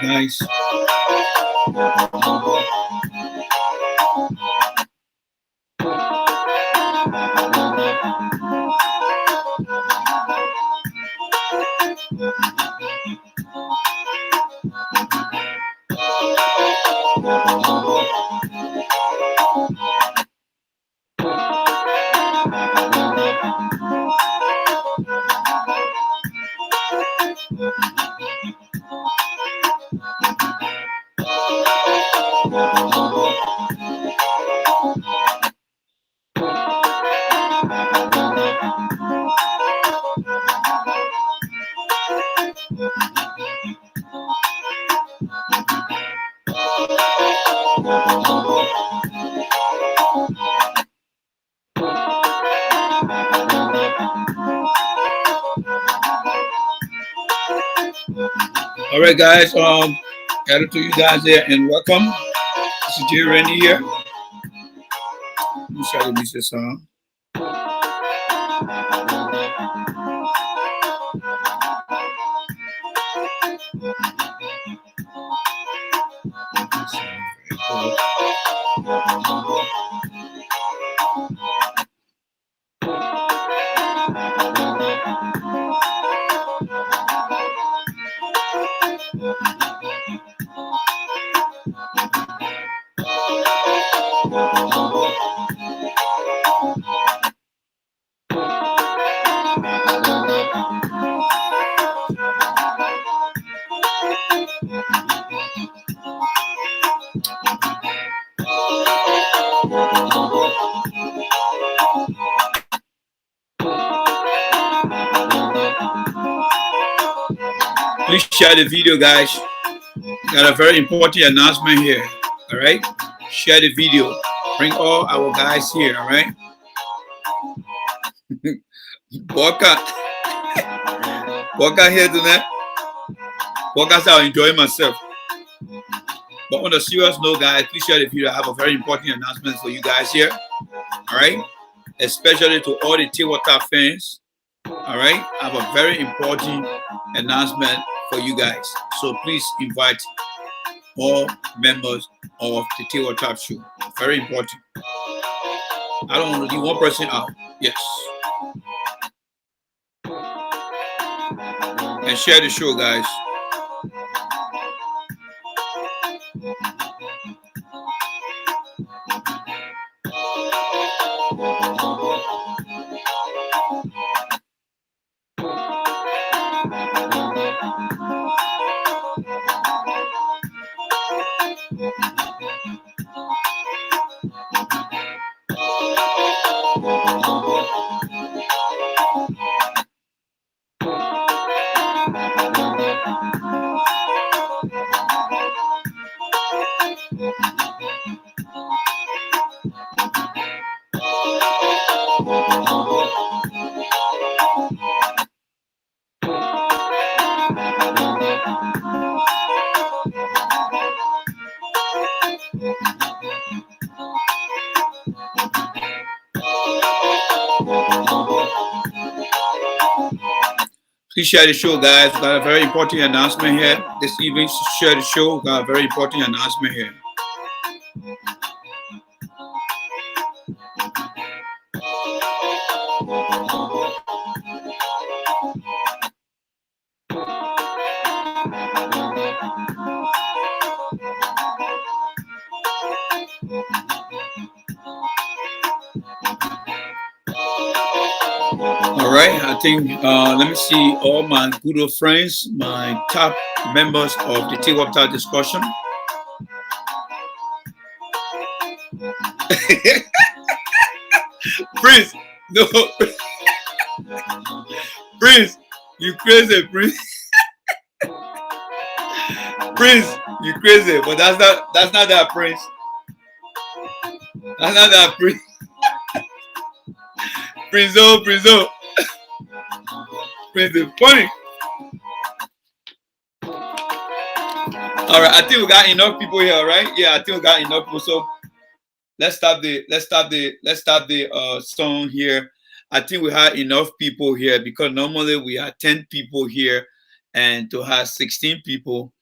guys. All right, guys. Hello to you guys here and welcome. This is Jay Rennie here. Let me try to miss this song. Please share the video, guys. Got a very important announcement here. All right, share the video. Bring all our guys here. All right. Walker here tonight. Walker said I'm enjoying myself. But on a serious note, guys, please share the video. I have a very important announcement for you guys here. All right, especially to all the T-Water fans. All right, I have a very important announcement for you guys. So please invite all members of the T-Water show. Very important. I don't want to leave one person out. Yes. And share the show, guys. Please share the show, guys. We got a very important announcement here this evening. Share the show. We got a very important announcement here. All right, I think, let me see all my good old friends, my top members of the T-Water discussion. Prince, no. Prince, you crazy, Prince. Prince, you crazy, but that's not that Prince. That's not that Prince. Prince, Prince is funny. All right, I think we got enough people here, right? Yeah, I think we got enough people. So let's stop the song here. I think we had enough people here because normally we have 10 people here, and to have 16 people,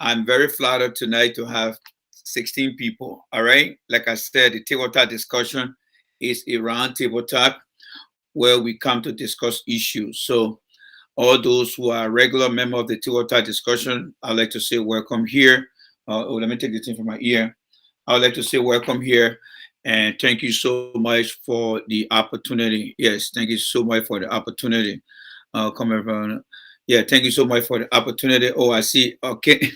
I'm very flattered tonight to have 16 people. All right. Like I said, the table talk discussion is a round table talk where we come to discuss issues. So all those who are regular member of the table talk discussion, I'd like to say welcome here. Let me take the thing from my ear. I would like to say welcome here and thank you so much for the opportunity. Yes, thank you so much for the opportunity. Come everyone. Yeah, thank you so much for the opportunity. Oh, I see. Okay.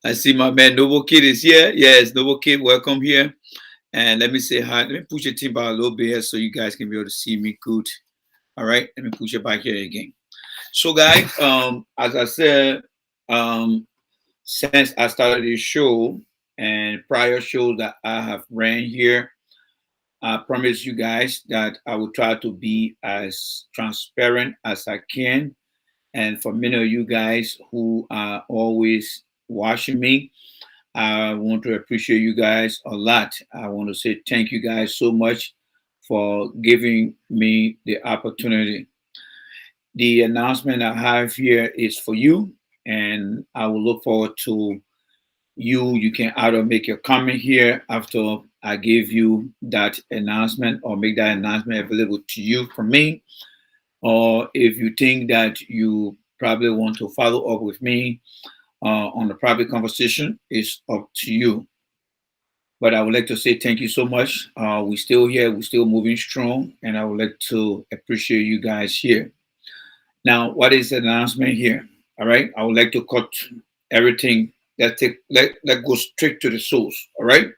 I see my man Noble Kid is here. Yes, Noble Kid, welcome here. And let me say hi. Let me push your team back a little bit here so you guys can be able to see me good. All right, let me push it back here again. So, guys, as I said, um, since I started this show and prior shows that I have ran here, I promise you guys that I will try to be as transparent as I can. And for many of you guys who are always watching me, I want to appreciate you guys a lot. I want to say thank you guys so much for giving me the opportunity. The announcement I have here is for you, and I will look forward to you. You can either make your comment here after I give you that announcement or make that announcement available to you from me. Or if you think that you probably want to follow up with me on the private conversation, it's up to you. But I would like to say thank you so much. We're still here, we're still moving strong, and I would like to appreciate you guys here. Now, what is the announcement here? All right, I would like to cut everything. Let go straight to the source. All right.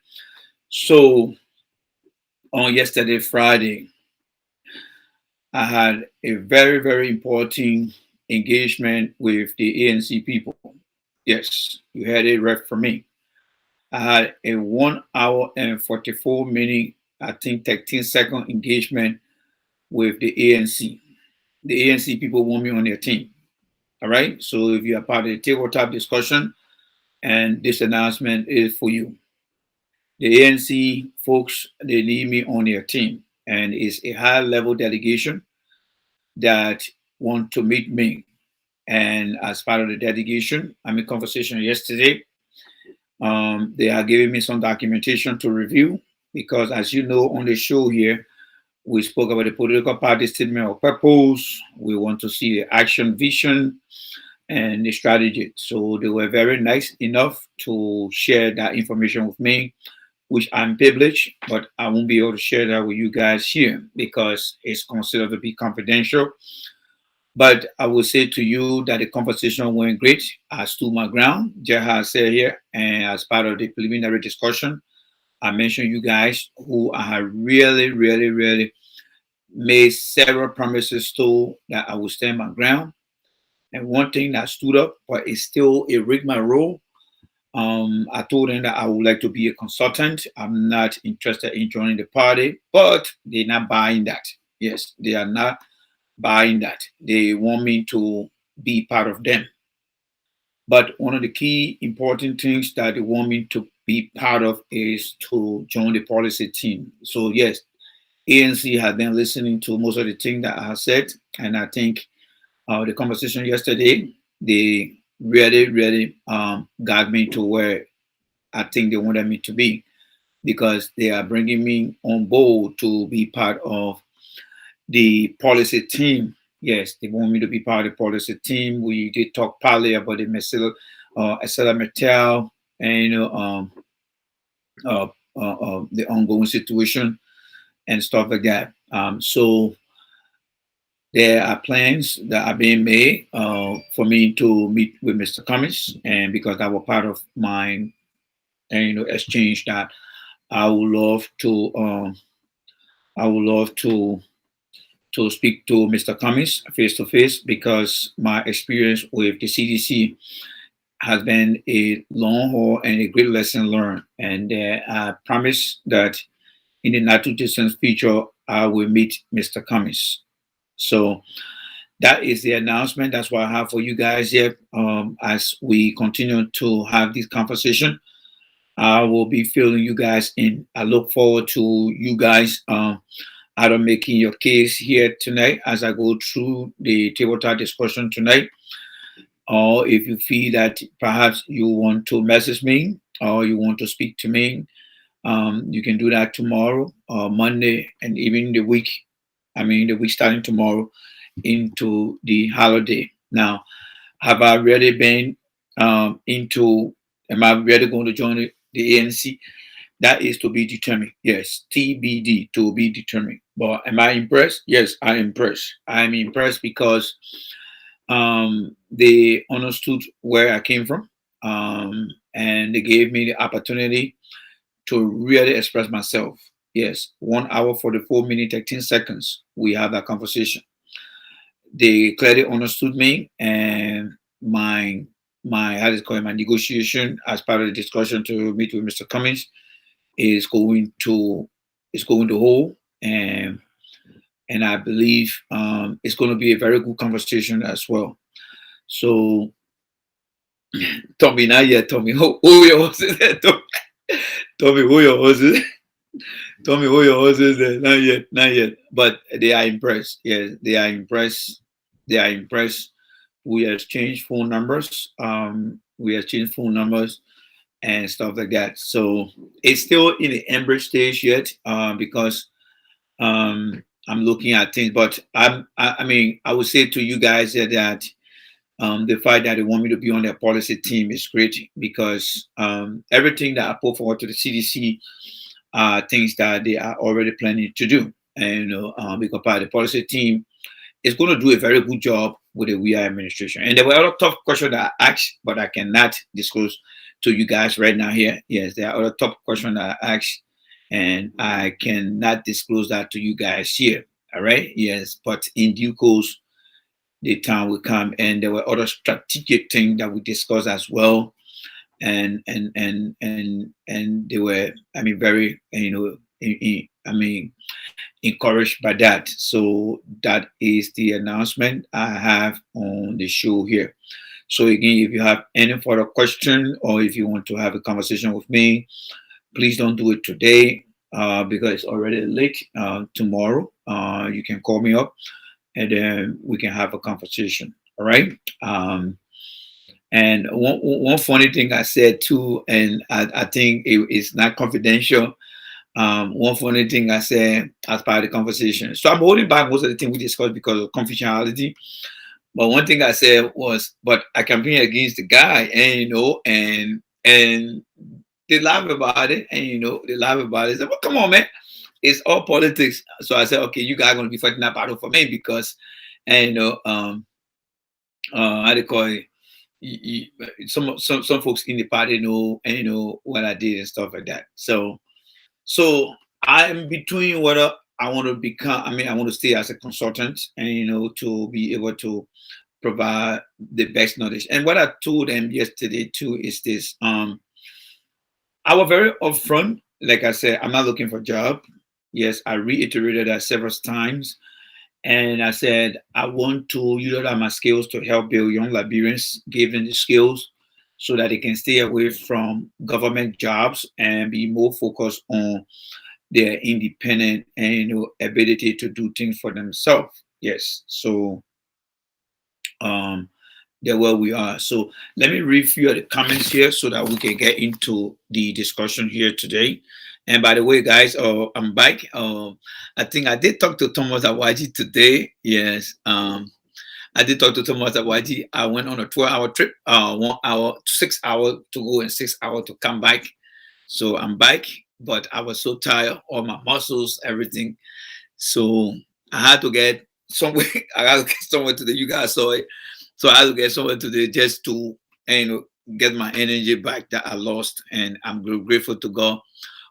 So on yesterday, Friday, I had a very, very important engagement with the ANC people. Yes, you had it right from me. I had a 1 hour and 44 minute, I think 13-second engagement with the ANC. The ANC people want me on their team. All right. So if you are part of the tabletop discussion, and this announcement is for you. The ANC folks, they need me on their team, and it's a high level delegation that want to meet me. And as part of the delegation, I'm in conversation yesterday. They are giving me some documentation to review because, as you know, on the show here, we spoke about the political party statement of purpose. We want to see the action vision and the strategy. So they were very nice enough to share that information with me, which I'm privileged, but I won't be able to share that with you guys here because it's considered to be confidential. But I will say to you that the conversation went great. I stood my ground, Jaha said here, and as part of the preliminary discussion, I mentioned you guys who I have really, really, really made several promises to that I will stand my ground. And one thing that stood up, but it's still a rigmarole. I told them that I would like to be a consultant. I'm not interested in joining the party, but they're not buying that. Yes, they are not buying that. They want me to be part of them. But one of the key important things that they want me to be part of is to join the policy team. So yes, ANC has been listening to most of the things that I have said, and I think the conversation yesterday, they really, really got me to where I think they wanted me to be because they are bringing me on board to be part of the policy team. Yes, they want me to be part of the policy team. We did talk partly about the Estela Mattel and the ongoing situation and stuff like that. So there are plans that are being made for me to meet with Mr. Cummings, and because that was part of my exchange that I would love to speak to Mr. Cummings face to face because my experience with the CDC has been a long haul and a great lesson learned. And I promise that in the not too distant future, I will meet Mr. Cummings. So that is the announcement. That's what I have for you guys here. As we continue to have this conversation, I will be filling you guys in. I look forward to you guys either making your case here tonight as I go through the tabletop discussion tonight. or if you feel that perhaps you want to message me or you want to speak to me, you can do that tomorrow or Monday, and even the week. I mean, the week starting tomorrow into the holiday. Now, have I really been into? Am I really going to join the ANC? That is to be determined. Yes, TBD, to be determined. But am I impressed? Yes, I'm impressed. I'm impressed because they understood where I came from, and they gave me the opportunity to really express myself. Yes, 1 hour 44 minutes 13 seconds. We have that conversation. They clearly understood me, and my how do you call it, my negotiation as part of the discussion to meet with Mr. Cummings is going to hold, and I believe it's going to be a very good conversation as well. So, Tommy, not yet. Tommy, who your host is there? Tommy, who your host is? Tommy, who your host is there? Not yet, not yet. But they are impressed. Yes, they are impressed. They are impressed. We exchanged phone numbers. We exchanged phone numbers and stuff like that. So it's still in the embryo stage yet, because I'm looking at things. But I mean, I would say to you guys that the fact that they want me to be on their policy team is great, because everything that I put forward to the CDC are things that they are already planning to do. And because part of the policy team is going to do a very good job with the WIA administration. And there were other tough questions that I asked, but I cannot disclose to you guys right now here. Yes, there are other tough questions that I asked, and I cannot disclose that to you guys here. All right. Yes, but in due course, the time will come, and there were other strategic things that we discussed as well, and they were, I mean, very, I mean, encouraged by that. So that is the announcement I have on the show here. So again, if you have any further question, or if you want to have a conversation with me, please don't do it today, because it's already late. Tomorrow, you can call me up, and then we can have a conversation. All right. And one funny thing I said too, and I think it's not confidential. One funny thing I said as part of the conversation. So I'm holding back most of the things we discussed because of confidentiality. But one thing I said was, "But I campaign against the guy," and and they laugh about it, and they laugh about it. Say, "Well, come on, man, it's all politics." So I said, "Okay, you guys are going to be fighting that battle for me because, and how they call it." Some folks in the party know, and what I did and stuff like that. So I'm between whether I want to become. I mean, I want to stay as a consultant, and to be able to provide the best knowledge. And what I told them yesterday too is this: I was very upfront. Like I said, I'm not looking for a job. Yes, I reiterated that several times. And I said, I want to utilize my skills to help build young Liberians, give them the skills so that they can stay away from government jobs and be more focused on their independent and ability to do things for themselves. Yes. So um there where we are. So let me read a few of the comments here so that we can get into the discussion here today. And by the way, guys, I'm back. I think I did talk to Thomas Awaji today. Yes. I did talk to Thomas Awaji. I went on a 12-hour trip, 1 hour, 6 hours to go and 6 hours to come back. So I'm back, but I was so tired, all my muscles, everything. So I had to get somewhere. I had to get somewhere today. You guys saw it. So I had to get somewhere today just to get my energy back that I lost. And I'm grateful to God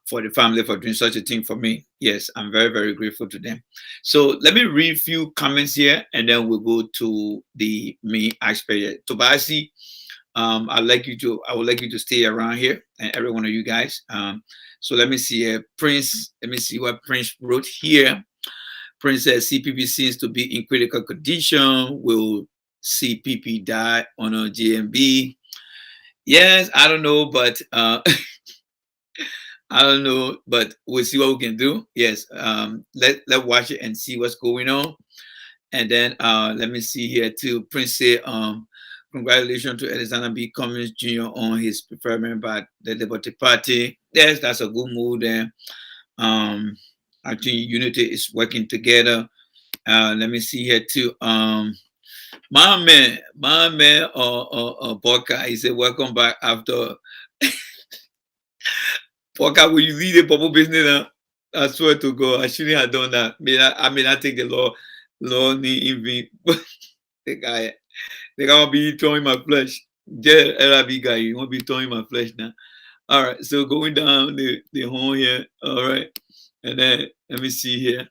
for the family for doing such a thing for me. Yes, I'm very, very grateful to them. So let me read a few comments here, and then we'll go to the main aspect. Tobasi, I would like you to stay around here, and every one of you guys. So let me see Prince. Let me see what Prince wrote here. Prince says CPP seems to be in critical condition. Will CPP die on a GMB? Yes, I don't know, but I don't know, but we'll see what we can do. Yes, let watch it and see what's going on. And then let me see here too. Prince say congratulations to Alexander B. Cummings Jr. on his preferment by the Liberty Party. Yes, that's a good move there. I think unity is working together. Let me see here too. My man, Boka, he said, welcome back after. Boka, will you lead a bubble business? I swear to God, I shouldn't have done that. I may not take the law in me. The guy will be throwing my flesh. Yeah, LRB guy, you won't be throwing my flesh now. All right, so going down the horn here. All right, and then let me see here.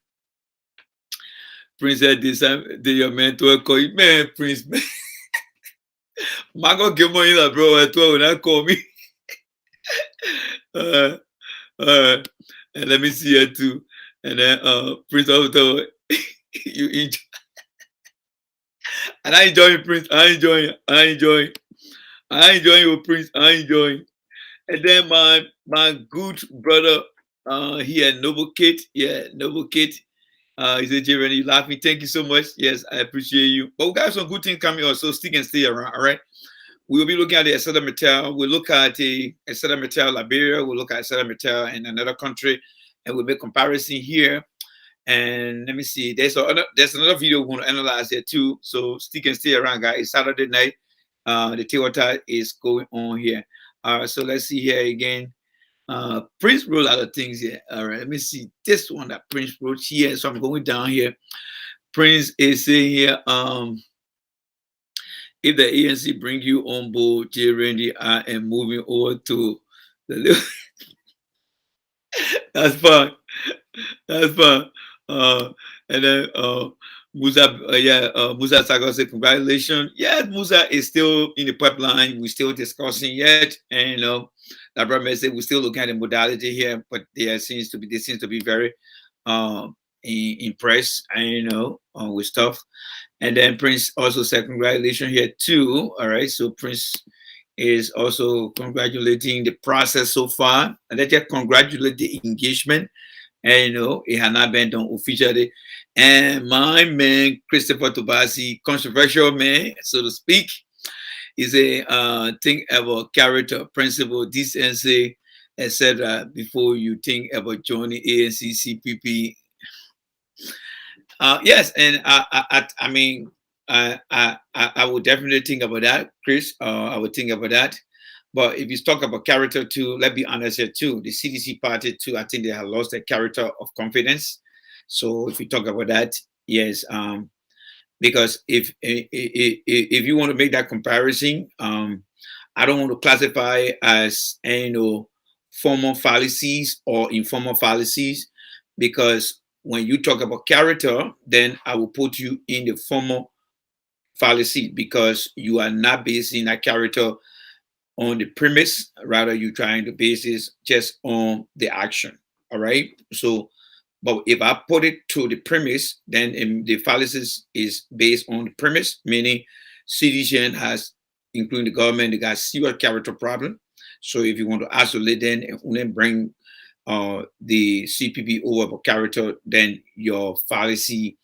Prince said this time, your mentor call you, man, Prince, man. Marco give money, bro, at 12 when I call me. And let me see here too. And then Prince also you enjoy. And I enjoy Prince. I enjoy you, Prince. I enjoy. And then my good brother here, Noble Kate. Yeah, Noble Kate. He said, Jeremy, you laughing. Thank you so much. Yes, I appreciate you. But we got some good things coming up, so stick and stay around, all right? We'll be looking at the Esseda Metal. We'll look at the Esseda Metal Liberia. We'll look at Esseda Metal in another country, and we'll make comparison here. And let me see. There's another video we want to analyze here too. So stick and stay around, guys. It's Saturday night. The Teota is going on here. So let's see here again. Prince wrote a lot of things here. All right, let me see this one that Prince wrote here. So I'm going down here. Prince is saying here, if the ANC bring you on board, J. Randy, I am moving over to the that's fun. That's fun. And then Musa, Musa Sago said, congratulations. Yes, Musa is still in the pipeline. We're still discussing yet. And you know, that brother said we're still looking at the modality here, but they seems to be very impressed, and you know, with stuff. And then Prince also said congratulations here too. All right, so Prince is also congratulating the process so far, and they just congratulate the engagement. And you know, it had not been done officially. And my man Christopher Tobasi, controversial man, so to speak, is a think about character, principle, decency, etc. before you think about joining ANC, CPP. Yes, and I mean, I would definitely think about that, Chris. I would think about that. But if you talk about character too, let's be honest here too. The CDC party too, I think they have lost their character of confidence. So if you talk about that, yes, because if you want to make that comparison, I don't want to classify as you know formal fallacies or informal fallacies, because when you talk about character, then I will put you in the formal fallacy because you are not basing that character on the premise, rather you're trying to base this just on the action. All right. So, but if I put it to the premise, then the fallacy is based on the premise, meaning CDCN has, including the government, they got serious character problem. So if you want to isolate them and then bring the CPP over for character, then your fallacy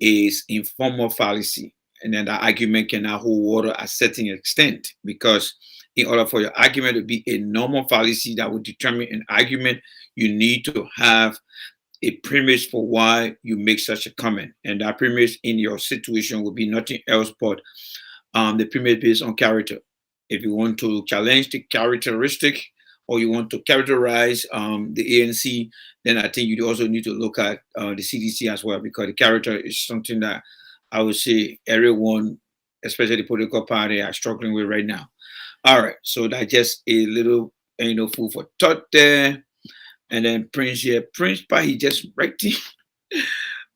is informal fallacy. And then the argument cannot hold water at a certain extent, because in order for your argument to be a normal fallacy that would determine an argument, you need to have a premise for why you make such a comment. And that premise in your situation will be nothing else but the premise based on character. If you want to challenge the characteristic or you want to characterize the ANC, then I think you also need to look at the CDC as well, because the character is something that I would say everyone, especially the political party, are struggling with right now. All right, so that's just a little, you know, food for thought there. And then Prince here, Prince, he just writing.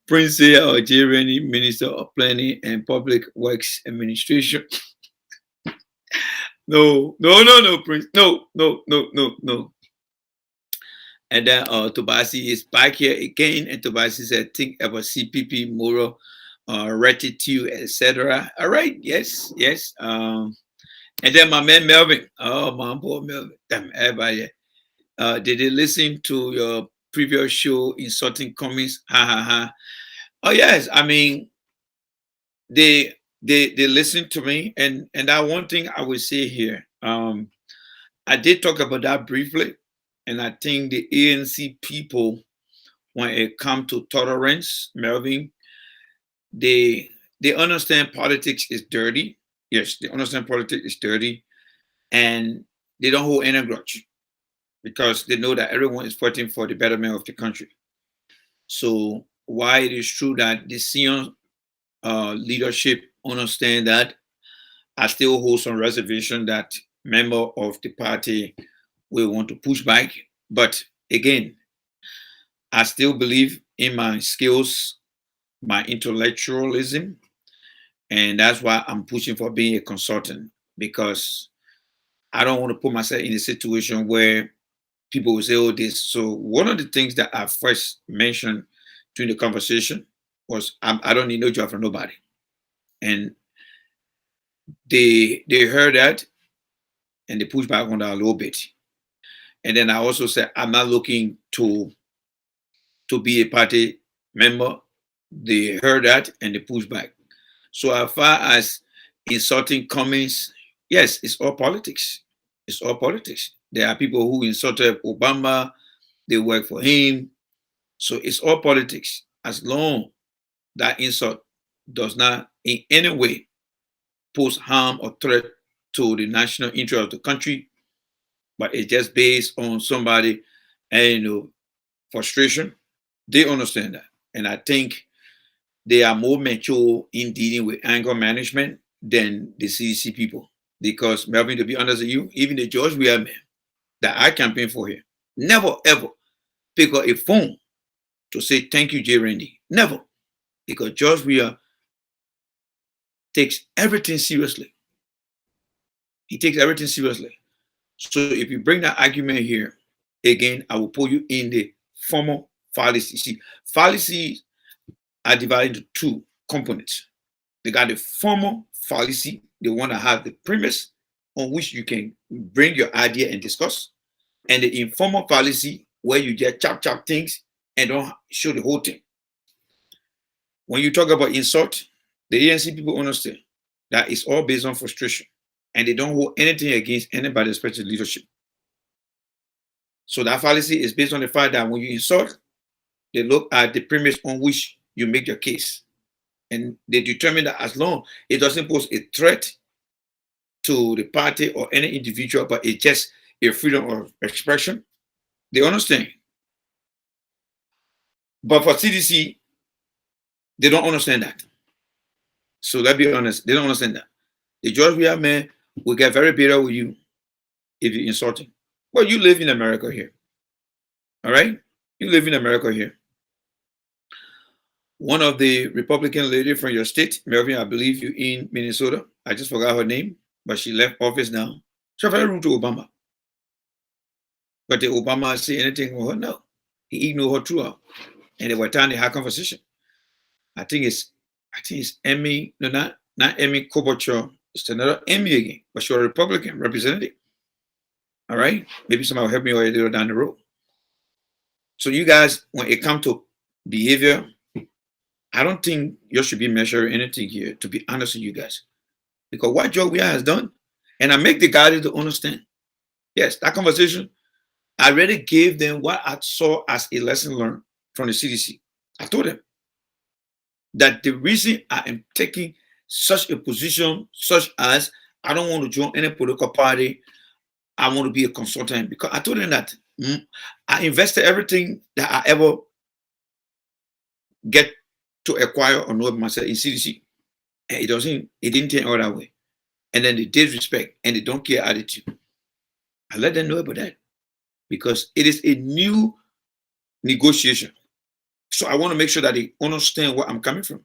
Prince here, Algerian Minister of Planning and Public Works Administration. No, Prince. No. And then Tobasi is back here again, and Tobasi said, think about CPP, moral rectitude, etc. All right, yes. And then my man Melvin. Oh, my boy Melvin. Damn, everybody. Did they listen to your previous show, Insulting Comments? Ha ha ha. Oh yes, I mean, they listen to me, and that one thing I would say here. I did talk about that briefly, and I think the ANC people, when it comes to tolerance, Melvin, they they understand politics is dirty. Yes, they understand politics is dirty, and they don't hold any grudge because they know that everyone is fighting for the betterment of the country. So why it is true that the senior leadership understand that, I still hold some reservation that member of the party will want to push back. But again, I still believe in my skills, my intellectualism, and that's why I'm pushing for being a consultant because I don't want to put myself in a situation where people will say, "Oh, this." So one of the things that I first mentioned during the conversation was, I don't need no job from nobody, and they heard that and they pushed back on that a little bit. And then I also said, I'm not looking to be a party member. They heard that and they pushed back. So as far as insulting comments, yes, it's all politics. It's all politics. There are people who insulted Obama, they work for him. So it's all politics. As long that insult does not in any way pose harm or threat to the national interest of the country, but it's just based on somebody and frustration. They understand that, and I think they are more mature in dealing with anger management than the CDC people. Because Melvin, to be honest with you, even the George Weah man that I campaign for here never ever pick up a phone to say thank you, Jay Randy. Never, because George Weah takes everything seriously. He takes everything seriously. So if you bring that argument here, again, I will put you in the formal fallacy. See, fallacies are divided into two components. They got the formal fallacy, the one that has the premise on which you can bring your idea and discuss, and the informal fallacy where you just chop things and don't show the whole thing. When you talk about insult, the ANC people understand that it's all based on frustration, and they don't hold anything against anybody, especially leadership. So that fallacy is based on the fact that when you insult, they look at the premise on which you make your case. And they determine that as long it doesn't pose a threat to the party or any individual, but it's just a freedom of expression, they understand. But for CDC, they don't understand that. So let's be honest, they don't understand that. The George Weah man will get very bitter with you if you insult him. Well, you live in America here. All right? You live in America here. One of the Republican lady from your state, Melvin, I believe you in Minnesota. I just forgot her name, but she left office now. She's very rude to Obama. But did Obama say anything with her? No. He ignored her throughout. And they were trying to have conversation. I think it's Amy, no, not Amy Klobuchar. It's another Amy again, but she's a Republican representative. All right? Maybe somebody will help me later down the road. So you guys, when it comes to behavior, I don't think you should be measuring anything here, to be honest with you guys. Because what Joe Weah has done, and I make the guys to understand. Yes, that conversation, I already gave them what I saw as a lesson learned from the CDC. I told them that the reason I am taking such a position, such as I don't want to join any political party, I want to be a consultant, because I told them that I invested everything that I ever get to acquire or know myself in CDC. And it didn't turn out that way. And then the disrespect and the don't care attitude. I let them know about that because it is a new negotiation. So I want to make sure that they understand where I'm coming from.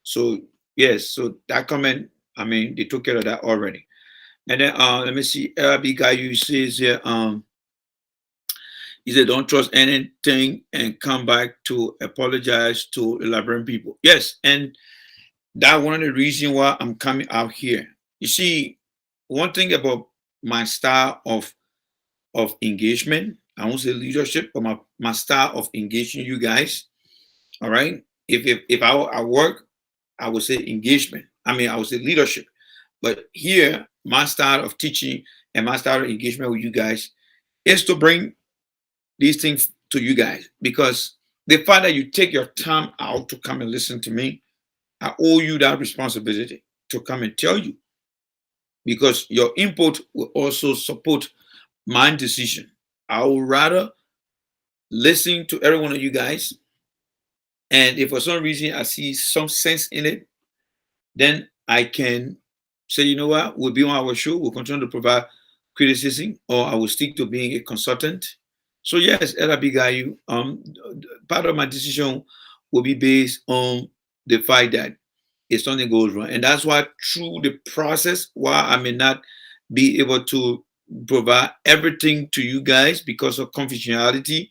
So yes, so that comment, I mean, they took care of that already. And then let me see, LB guy, you says here, he said, don't trust anything and come back to apologize to the Liberian people. Yes, and that's one of the reasons why I'm coming out here. You see, one thing about my style of engagement, I won't say leadership, but my style of engaging you guys. All right. If I work, I would say engagement. I mean, I would say leadership. But here, my style of teaching and my style of engagement with you guys is to bring these things to you guys, because the fact that you take your time out to come and listen to me, I owe you that responsibility to come and tell you, because your input will also support my decision. I would rather listen to every one of you guys, and if for some reason I see some sense in it, then I can say, you know what, we'll be on our show, we'll continue to provide criticism, or I will stick to being a consultant. So yes, LRB part of my decision will be based on the fact that if something goes wrong. And that's why through the process, while I may not be able to provide everything to you guys because of confidentiality,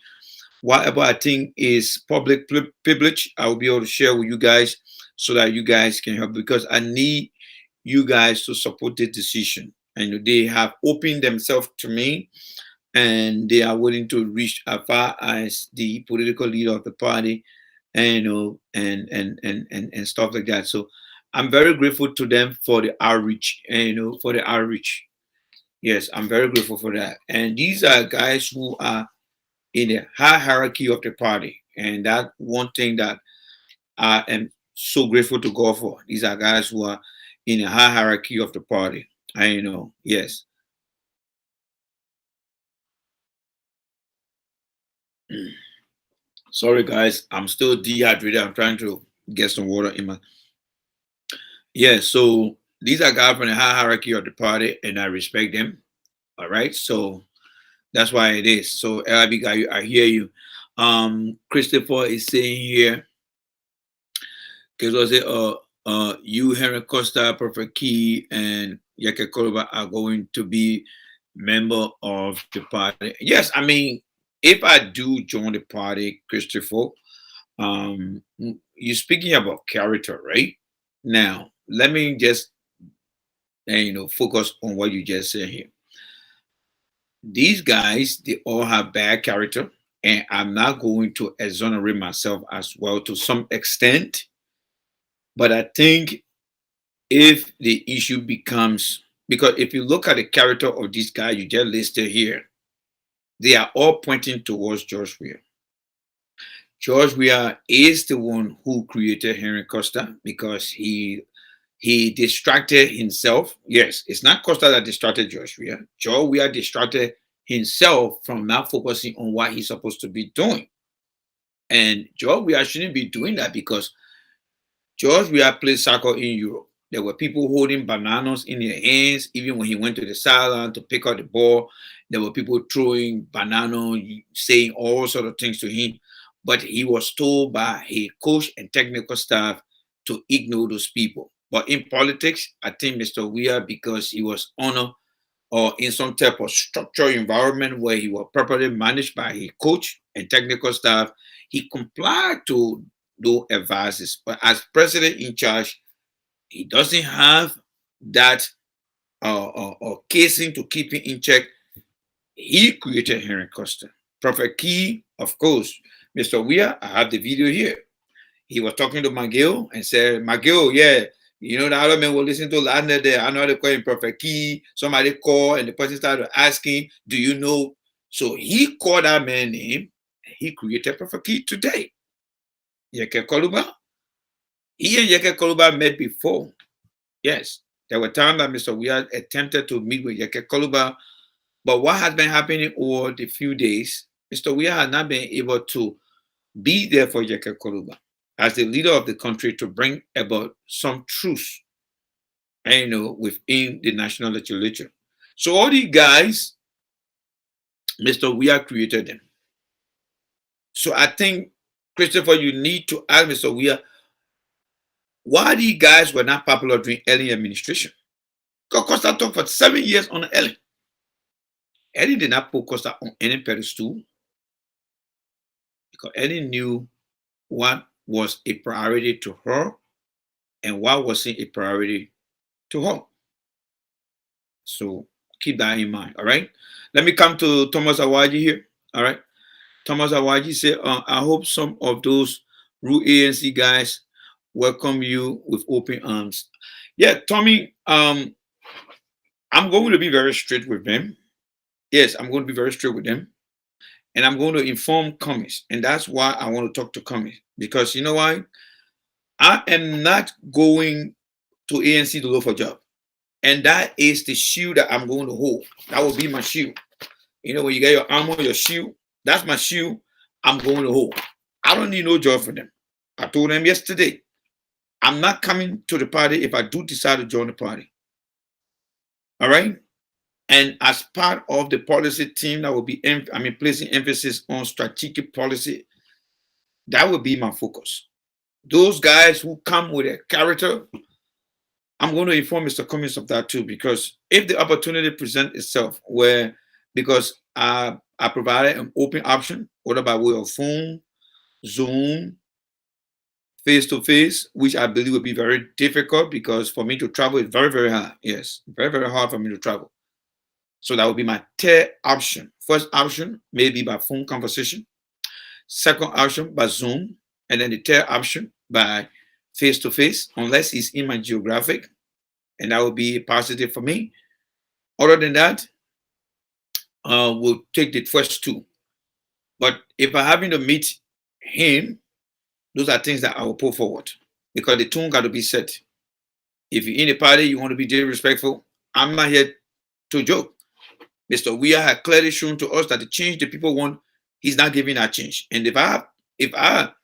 whatever I think is public privilege, I will be able to share with you guys so that you guys can help, because I need you guys to support the decision. And they have opened themselves to me, and they are willing to reach as far as the political leader of the party, and and stuff like that. So I'm very grateful to them for the outreach, and for the outreach. Yes, I'm very grateful for that. And these are guys who are in the high hierarchy of the party, and that one thing that I am so grateful to God for. These are guys who are in the high hierarchy of the party. I know, yes. Sorry, guys, I'm still dehydrated. I'm trying to get some water in my. Yeah, so these are guys from the high hierarchy of the party, and I respect them. All right, so that's why it is. So, LIB guy, I hear you. Christopher is saying here, because was it you, Henry Costa, Prophet Key, and Yeke Koroba are going to be member of the party. Yes, I mean, if I do join the party, Christopher, you're speaking about character, right? Now, let me just focus on what you just said here. These guys, they all have bad character, and I'm not going to exonerate myself as well to some extent. But I think if the issue becomes, because if you look at the character of this guy you just listed here, they are all pointing towards George Weah. George Weah is the one who created Henry Costa, because he distracted himself. Yes, it's not Costa that distracted George Weah. George Weah distracted himself from not focusing on what he's supposed to be doing. And George Weah shouldn't be doing that, because George Weah played soccer in Europe. There were people holding bananas in their hands, even when he went to the sideline to pick up the ball. There were people throwing banana, saying all sort of things to him. But he was told by his coach and technical staff to ignore those people. But in politics, I think Mr. Weah, because he was honored or in some type of structured environment where he was properly managed by his coach and technical staff, he complied to those advices. But as president in charge, he doesn't have that casing to keep him in check. He created Henry Costa. Prophet Key, of course. Mr. Weah, I have the video here. He was talking to McGill and said, McGill, yeah, the other man will listen to Lander there. I know they call him Prophet Key. Somebody called and the person started asking, do you know? So he called that man name. He created Prophet Key today. Yeke Koluba. He and Yeke Koluba met before. Yes, there were times that Mr. Weah attempted to meet with Yeke Koluba, but what has been happening over the few days, Mr. Weah has not been able to be there for Yeke Koluba as the leader of the country to bring about some truth, within the national legislature. So all these guys, Mr. Weah created them. So I think, Christopher, you need to ask Mr. Weah why these guys were not popular during Ellen administration. Because Costa talked for 7 years on Ellen. Ellen did not put Costa on any pedestal, because Ellen knew what was a priority to her and what wasn't a priority to her. So keep that in mind. All right. Let me come to Thomas Awaji here. All right. Thomas Awaji said, I hope some of those RUE ANC guys welcome you with open arms. Yeah, Tommy. I'm going to be very strict with them. Yes, I'm going to be very strict with them, and I'm going to inform Cummings, and that's why I want to talk to Cummings because you know why? I am not going to ANC to look for a job, and that is the shoe that I'm going to hold. That will be my shoe. You know, when you get your armor, your shoe, that's my shoe. I'm going to hold. I don't need no job for them. I told them yesterday, I'm not coming to the party if I do decide to join the party. All right. And as part of the policy team that will be, placing emphasis on strategic policy, that will be my focus. Those guys who come with a character, I'm going to inform Mr. Cummings of that too, because if the opportunity presents itself where, because I provided an open option, whether by way of phone, Zoom, face to face, which I believe will be very difficult because for me to travel is very, very hard. Yes, very, very hard for me to travel. So that would be my third option. First option, maybe by phone conversation. Second option, by Zoom. And then the third option, by face to face, unless he's in my geographic. And that would be positive for me. Other than that, we'll take the first two. But if I happen to meet him, those are things that I will put forward because the tone got to be set. If you're in a party, you want to be disrespectful. I'm not here to joke. Mr. Weah had clearly shown to us that the change the people want, he's not giving that change. And if I,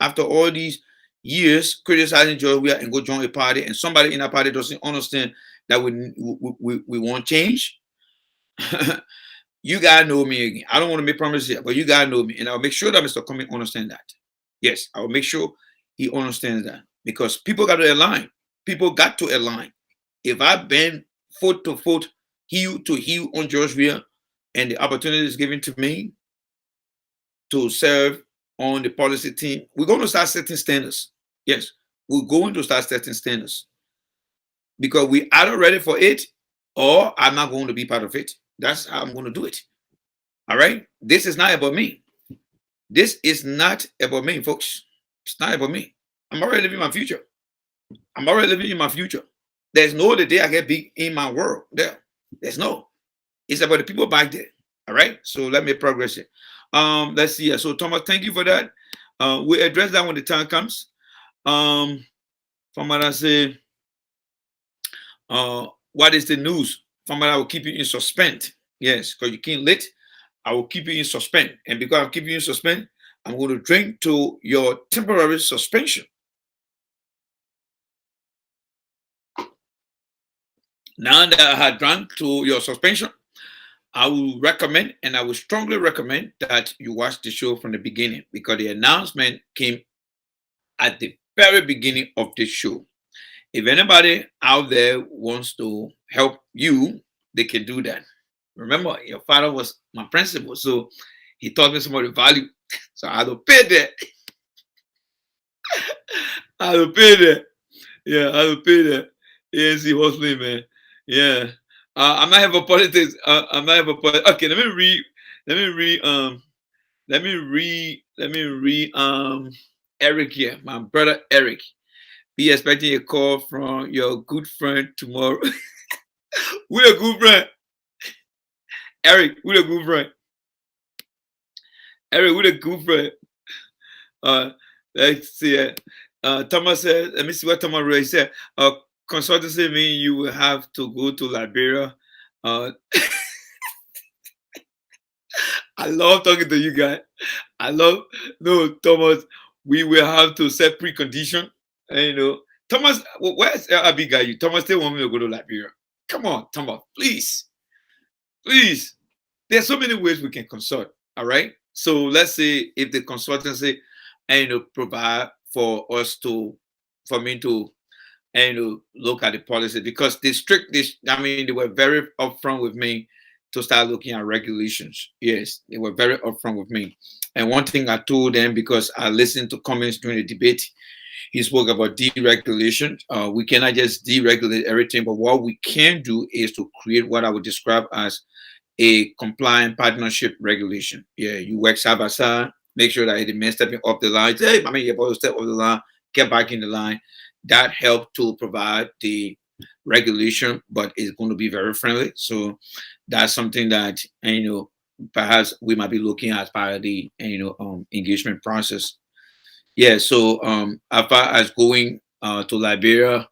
after all these years criticizing George Weah and go join a party, and somebody in that party doesn't understand that we want change, you gotta know me again. I don't want to make promises here, but you gotta know me, and I'll make sure that Mr. Cummings understand that. Yes, I will make sure he understands that because people got to align. People got to align. If I bend foot to foot, heel to heel on George Weah, and the opportunity is given to me to serve on the policy team, we're going to start setting standards. Yes, we're going to start setting standards because we are not ready for it, or I'm not going to be part of it. That's how I'm going to do it. All right. This is not about me. This is not about me, folks. It's not about me. I'm already living my future. I'm already living in my future. There's no other day I get big in my world. There's no. It's about the people back there. All right. So let me progress it. Let's see. So Thomas, thank you for that. We'll address that when the time comes. From what I say, what is the news? From what I will keep you in suspense. Yes, because you can't lit. I will keep you in suspense. And because I'm keeping you in suspense, I'm going to drink to your temporary suspension. Now that I had drunk to your suspension, I will recommend, and I will strongly recommend that you watch the show from the beginning because the announcement came at the very beginning of the show. If anybody out there wants to help you, they can do that. Remember, your father was my principal, so he taught me some of the value. So I had to pay that. I had to pay that. Yeah, I had to pay that. ANC hustling, man. Yeah. I'm not having politics. I'm not having politics. Okay, let me read. Let me read Eric here, my brother Eric. Be expecting a call from your good friend tomorrow. We're a good friend. Eric, we're a good friend. Eric, we're a good friend. Let's see. Thomas said, let me see what Thomas Ray said. Consultancy mean you will have to go to Liberia. I love talking to you guys. Thomas, we will have to set precondition. And, Thomas, where's Abi guy? Thomas still want me to go to Liberia. Come on, Thomas, please. Please. There's so many ways we can consult. All right. So let's say if the consultancy provide for me to look at the policy because they were very upfront with me to start looking at regulations. Yes, they were very upfront with me. And one thing I told them, because I listened to comments during the debate, he spoke about deregulation. We cannot just deregulate everything, but what we can do is to create what I would describe as a compliant partnership regulation. Yeah, you work side by side, make sure that the man stepping up the line, hey, I mean, you're supposed to step up the line, get back in the line. That helped to provide the regulation, but it's going to be very friendly. So that's something that, perhaps we might be looking at part of the engagement process. Yeah. So as far as going to Liberia,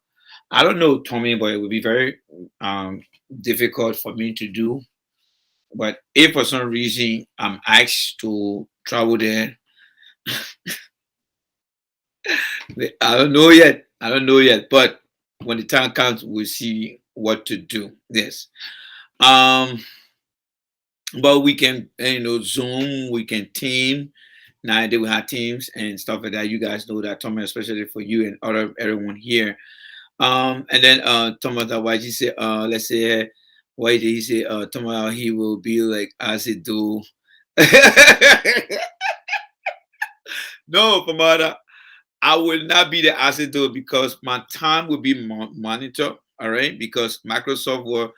I don't know, Tommy, but it would be very difficult for me to do. But if for some reason I'm asked to travel there, I don't know yet. I don't know yet. But when the time comes, we'll see what to do. Yes. Um, but we can, Zoom, we can team. Now they will have teams and stuff like that. You guys know that, Thomas, especially for you and everyone here. And then Thomas Awaji said, let's say, why did he say, Thomas, he will be like as he do. No, Pamada, I will not be the asset though, because my time will be monitored. All right, because Microsoft will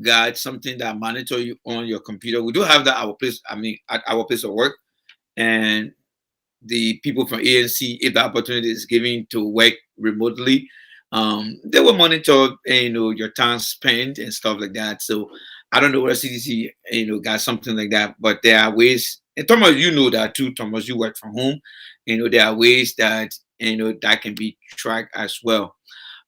got something that monitor you on your computer. We do have that at our place. I mean, at our place of work, and the people from ANC, if the opportunity is given to work remotely, they will monitor, your time spent and stuff like that. So I don't know whether CDC, got something like that, but there are ways. And Thomas, you know that too. Thomas, you work from home. There are ways that that can be tracked as well.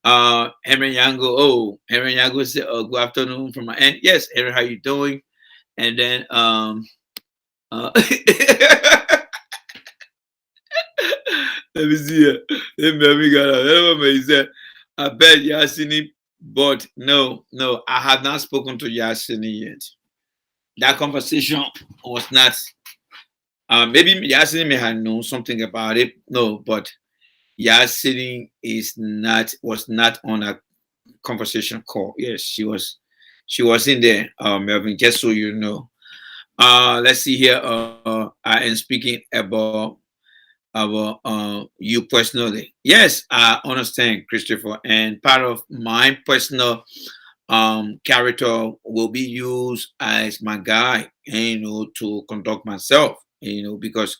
Henry Yango, Henry Yango said, good afternoon from my end. Yes, Henry, how you doing? And then let me see here. Let me get out. He said, I bet Yasini, but no, I have not spoken to Yasini yet. That conversation was not. Maybe Yasini may have known something about it. No, but Yasini was not on a conversation call. Yes, she was in there, Melvin, just so you know. Let's see here. I am speaking about you personally. Yes, I understand, Christopher. And part of my personal character will be used as my guide, to conduct myself, because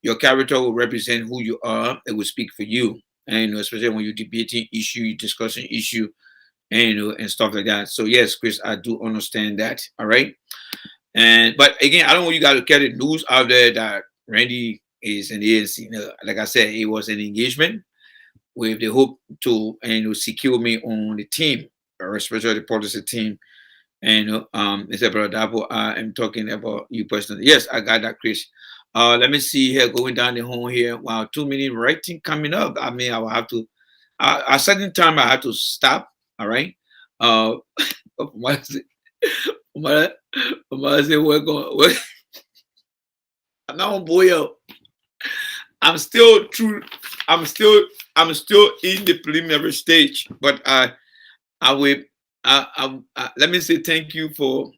your character will represent who you are. It will speak for you. And especially when you're debating issue, you're discussing issue, and stuff like that. So yes, Chris, I do understand that. All right. And but again, I don't want you guys to carry the news out there that Randy is in the ANC. Like I said, it was an engagement with the hope to secure me on the team, or especially the policy team. And Mr. Bradapo, I am talking about you personally. Yes, I got that, Chris. Let me see here, going down the home here. Wow, 2 minute writing coming up. I mean, I will have to at a certain time I have to stop. All right. What is it? What is it? We're going. Now, boy, I'm still true. I'm still in the preliminary stage, but I will. Let me say thank you for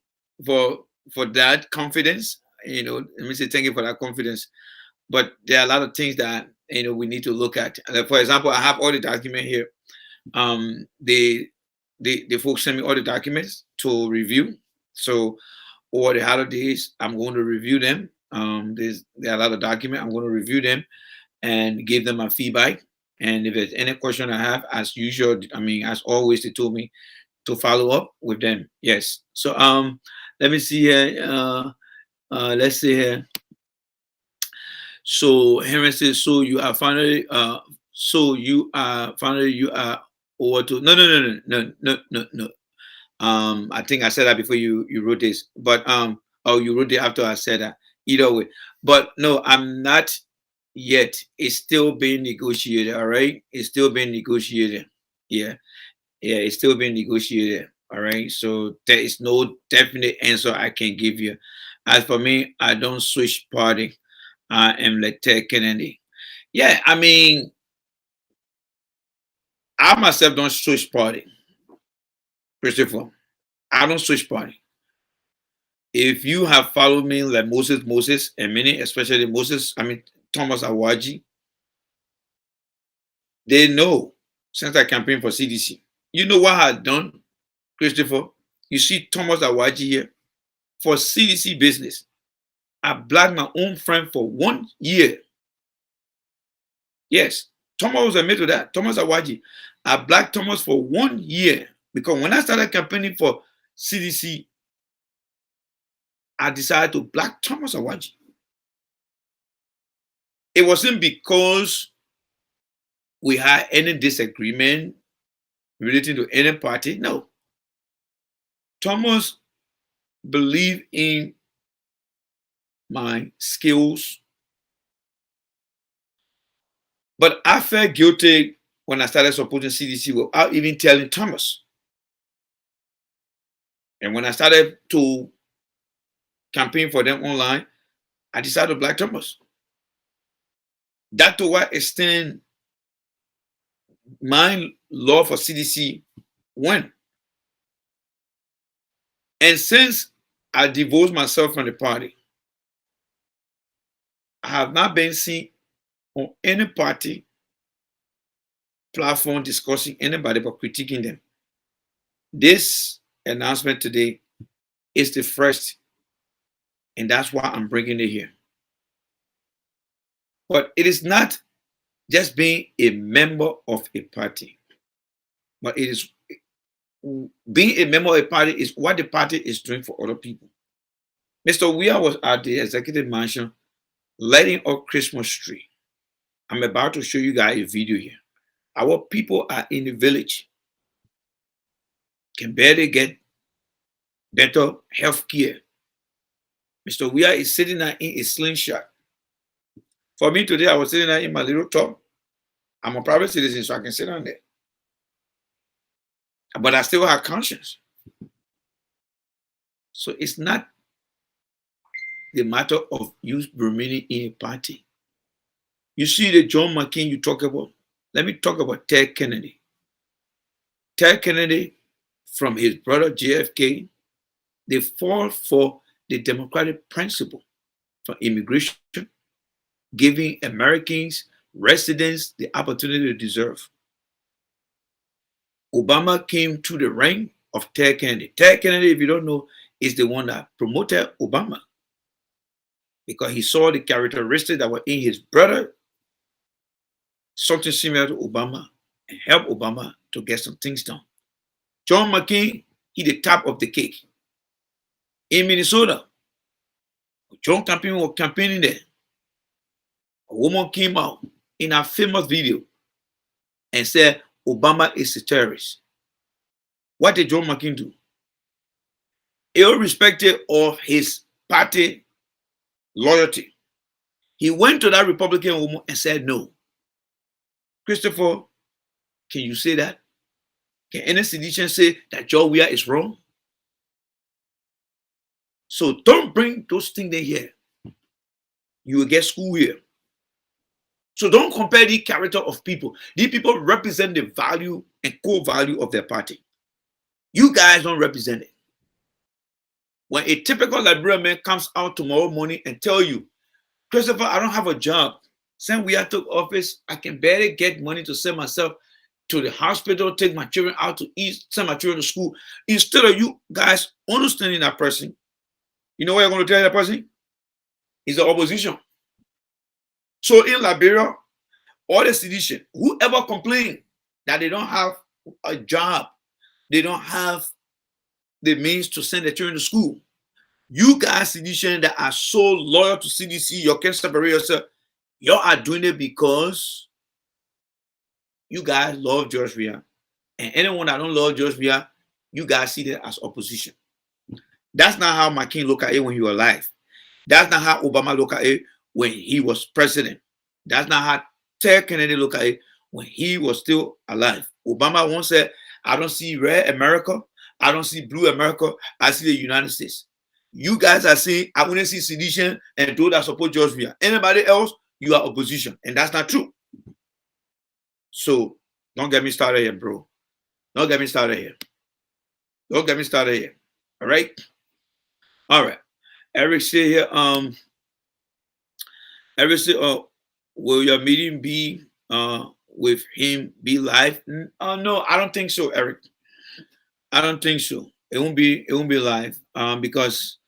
that confidence. Let me say thank you for that confidence. But there are a lot of things that we need to look at. For example, I have all the document here. The folks send me all the documents to review. So over the holidays, I'm going to review them. There are a lot of documents. I'm going to review them and give them my feedback. And if there's any question I have, as usual, I mean, as always, they told me to follow up with them. Yes. So let me see here. Let's see here. So Henry says, so you are finally you are over to no. I think I said that before you wrote this, but you wrote it after I said that. Either way, but no, I'm not yet. It's still being negotiated. All right, it's still being negotiated. Yeah, it's still being negotiated. All right, so there is no definite answer I can give you. As for me, I don't switch party. I am like Ted Kennedy. Yeah, I mean, I myself don't switch party. Christopher, I don't switch party. If you have followed me like Moses, and many, especially Moses, I mean Thomas Awaji, they know since I campaigned for CDC. You know what I had done, Christopher? You see Thomas Awaji here for CDC business. I blocked my own friend for 1 year. Yes, Thomas was admitted to that. Thomas Awaji. I blocked Thomas for 1 year Because when I started campaigning for CDC, I decided to black Thomas Awaji. It wasn't because we had any disagreement relating to any party. No. Thomas believed in my skills. But I felt guilty when I started supporting CDC without even telling Thomas. And when I started to campaign for them online, I decided to black Thomas. That to what extent my love for CDC went. And since I divorced myself from the party, I have not been seen on any party platform discussing anybody but critiquing them. This announcement today is the first, and that's why I'm bringing it here. But it is not just being a member of a party, but it is being a member of a party is what the party is doing for other people. Mr. Weah was at the executive mansion lighting up Christmas tree. I'm about to show you guys a video here. Our people are in the village, can barely get better health care. Mr. Weah is sitting there in a slingshot. For me today, I was sitting there in my little tub. I'm a private citizen, so I can sit down there. But I still have conscience. So it's not the matter of you remaining in a party. You see the John McCain you talk about. Let me talk about Ted Kennedy. Ted Kennedy, from his brother JFK, they fought for the democratic principle for immigration, giving Americans, residents, the opportunity to deserve. Obama came to the ring of Ted Kennedy. Ted Kennedy, if you don't know, is the one that promoted Obama because he saw the characteristics that were in his brother, something similar to Obama, and helped Obama to get some things done. John McCain, he the top of the cake. In Minnesota, John campaign was campaigning there. A woman came out in a famous video and said, Obama is a terrorist. What did John McCain do? Irrespective of his party loyalty, he went to that Republican woman and said, no. Christopher, can you say that? Can any sedition say that Joe Weah is wrong? So don't bring those things in here. You will get school here. So don't compare the character of people. These people represent the value and core value of their party. You guys don't represent it. When a typical Liberian man comes out tomorrow morning and tell you, Christopher, I don't have a job. Since we took office, I can barely get money to send myself to the hospital, take my children out to eat, send my children to school. Instead of you guys understanding that person, you know what you're going to tell that person? Is the opposition. So in Liberia, all the sedition, whoever complain that they don't have a job, they don't have the means to send their children to school, you guys sedition that are so loyal to CDC, you can separate yourself. You are doing it because you guys love George Weah. And anyone that don't love George Weah, you guys see that as opposition. That's not how McCain looked at it when he was alive. That's not how Obama looked at it when he was president. That's not how Ted Kennedy looked at it when he was still alive. Obama once said, I don't see red America. I don't see blue America. I see the United States. You guys are saying, I wouldn't see sedition and those that support George Weah. Anybody else, you are opposition. And that's not true. So don't get me started here, bro. Don't get me started here. Don't get me started here. All right? All right. Eric said here, Eric said, will your meeting be with him be live? No, I don't think so, Eric. I don't think so. It won't be live because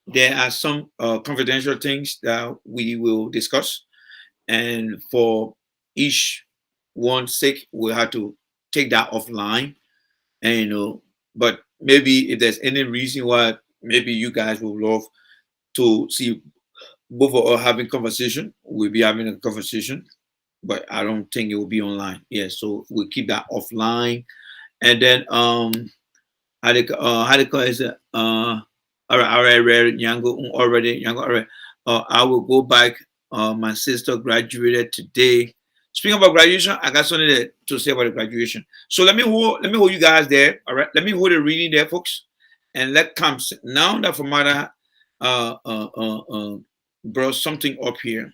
there are some confidential things that we will discuss, and for each one's sake, we'll have to take that offline And but maybe if there's any reason why, maybe you guys would love to see both of us having conversation, we'll be having a conversation. But I don't think it will be online. Yeah, so we'll keep that offline. And then how to call is it? Already Yango already Yango already. I will go back. My sister graduated today. Speaking about graduation, I got something to say about the graduation. So let me hold you guys there. All right, let me hold the reading there, folks, and let comes now that Famada brought something up here.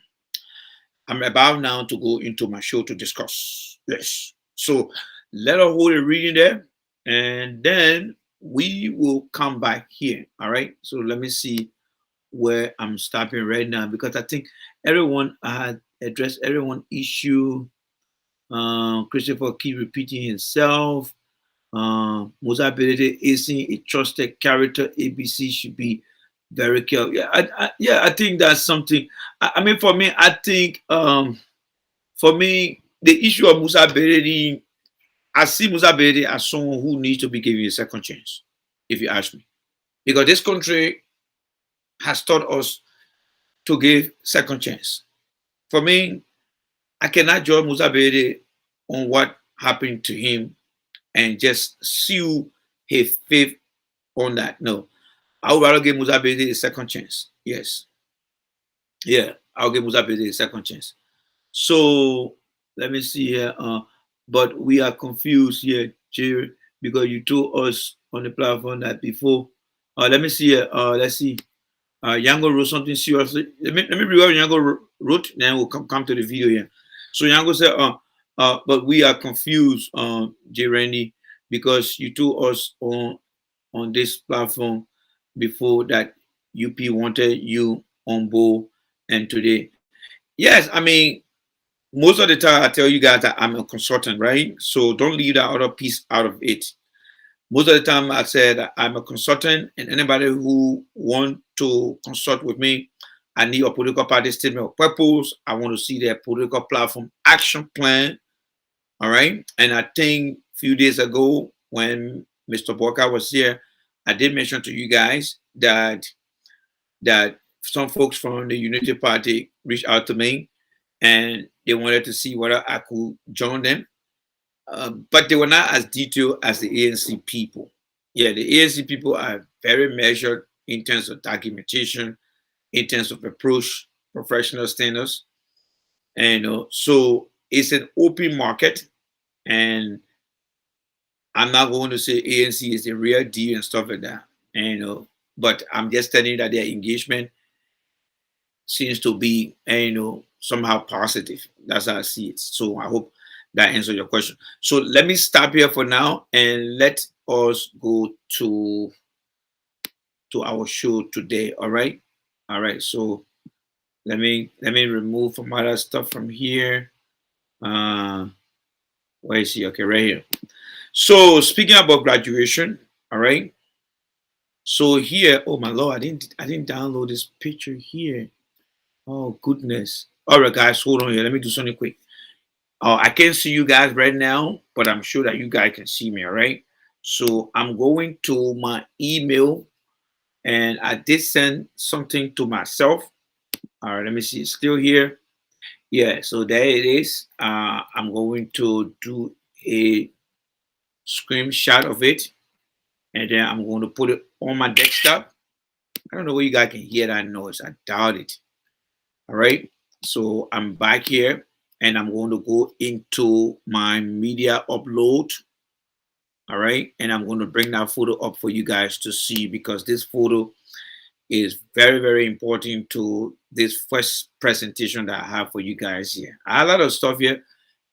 I'm about now to go into my show to discuss. Yes. So let us hold the reading there, and then we will come back here. All right. So let me see where I'm stopping right now, because I think everyone had addressed everyone issue. Christopher keep repeating himself. Musa Belede is a trusted character. ABC should be very careful. Yeah, I think that's something. I mean, for me, I think for me, the issue of Musa Belede, I see Musa Belede as someone who needs to be given a second chance, if you ask me, because this country has taught us to give second chance. For me, I cannot judge Musa Belede on what happened to him and just sue his faith on that. No, I would rather give Musa Belede a second chance. Yes. Yeah, I'll give Musa Belede a second chance. So let me see here. But we are confused here, Jerry, because you told us on the platform that before. Let me see here. Let's see. Yango wrote something seriously. Let me read what Yango wrote, then we'll come to the video here. So Yango said, but we are confused, J. Randy, because you told us on this platform before that UP wanted you on board, and today. Yes, I mean, most of the time I tell you guys that I'm a consultant, right? So don't leave that other piece out of it. Most of the time I said I'm a consultant, and anybody who want to consult with me, I need a political party statement of purpose. I want to see their political platform action plan. All right. And I think a few days ago when Mr. Boka was here, I did mention to you guys that some folks from the Unity Party reached out to me and they wanted to see whether I could join them. But they were not as detailed as the ANC people. Yeah, the ANC people are very measured in terms of documentation, in terms of approach, professional standards. And so it's an open market. And I'm not going to say ANC is the real deal and stuff like that. And but I'm just telling you that their engagement seems to be, somehow positive. That's how I see it. So I hope that answers your question. So let me stop here for now and let us go to our show today. All right. So let me remove some other stuff from here. Where is he? Okay, right here. So speaking about graduation, all right. So here, oh my lord, I didn't download this picture here. Oh goodness. All right, guys, hold on here. Let me do something quick. I can't see you guys right now, but I'm sure that you guys can see me. All right. So I'm going to my email, and I did send something to myself. All right, let me see. It's still here. Yeah. So there it is. I'm going to do a screenshot of it, and then I'm going to put it on my desktop. I don't know where you guys can hear that noise. I doubt it. All right. So I'm back here, and I'm going to go into my media upload. All right. And I'm going to bring that photo up for you guys to see, because this photo is very, very important to this first presentation that I have for you guys here. I have a lot of stuff here,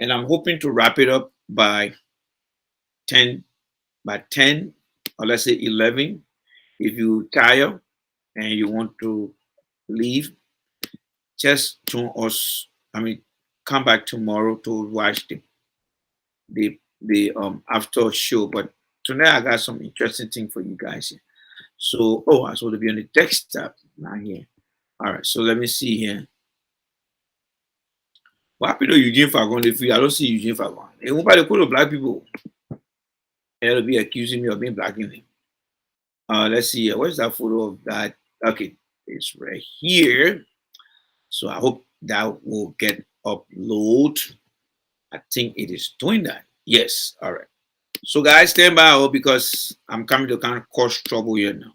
and I'm hoping to wrap it up by 10, or let's say 11. If you tire and you want to leave, just join us. I mean, come back tomorrow to watch the after show. But tonight I got some interesting thing for you guys here. So I supposed to be on the desktop, not here. All right, so let me see here. What happened to Eugene Fagon? If I don't see Eugene Fagon, nobody call the black people. They'll be accusing me of being blackmailing. Let's see. Where's that photo of that? Okay, it's right here. So I hope that will get upload. I think it is doing that. Yes. All right. So guys, stand by because I'm coming to kind of cause trouble here now.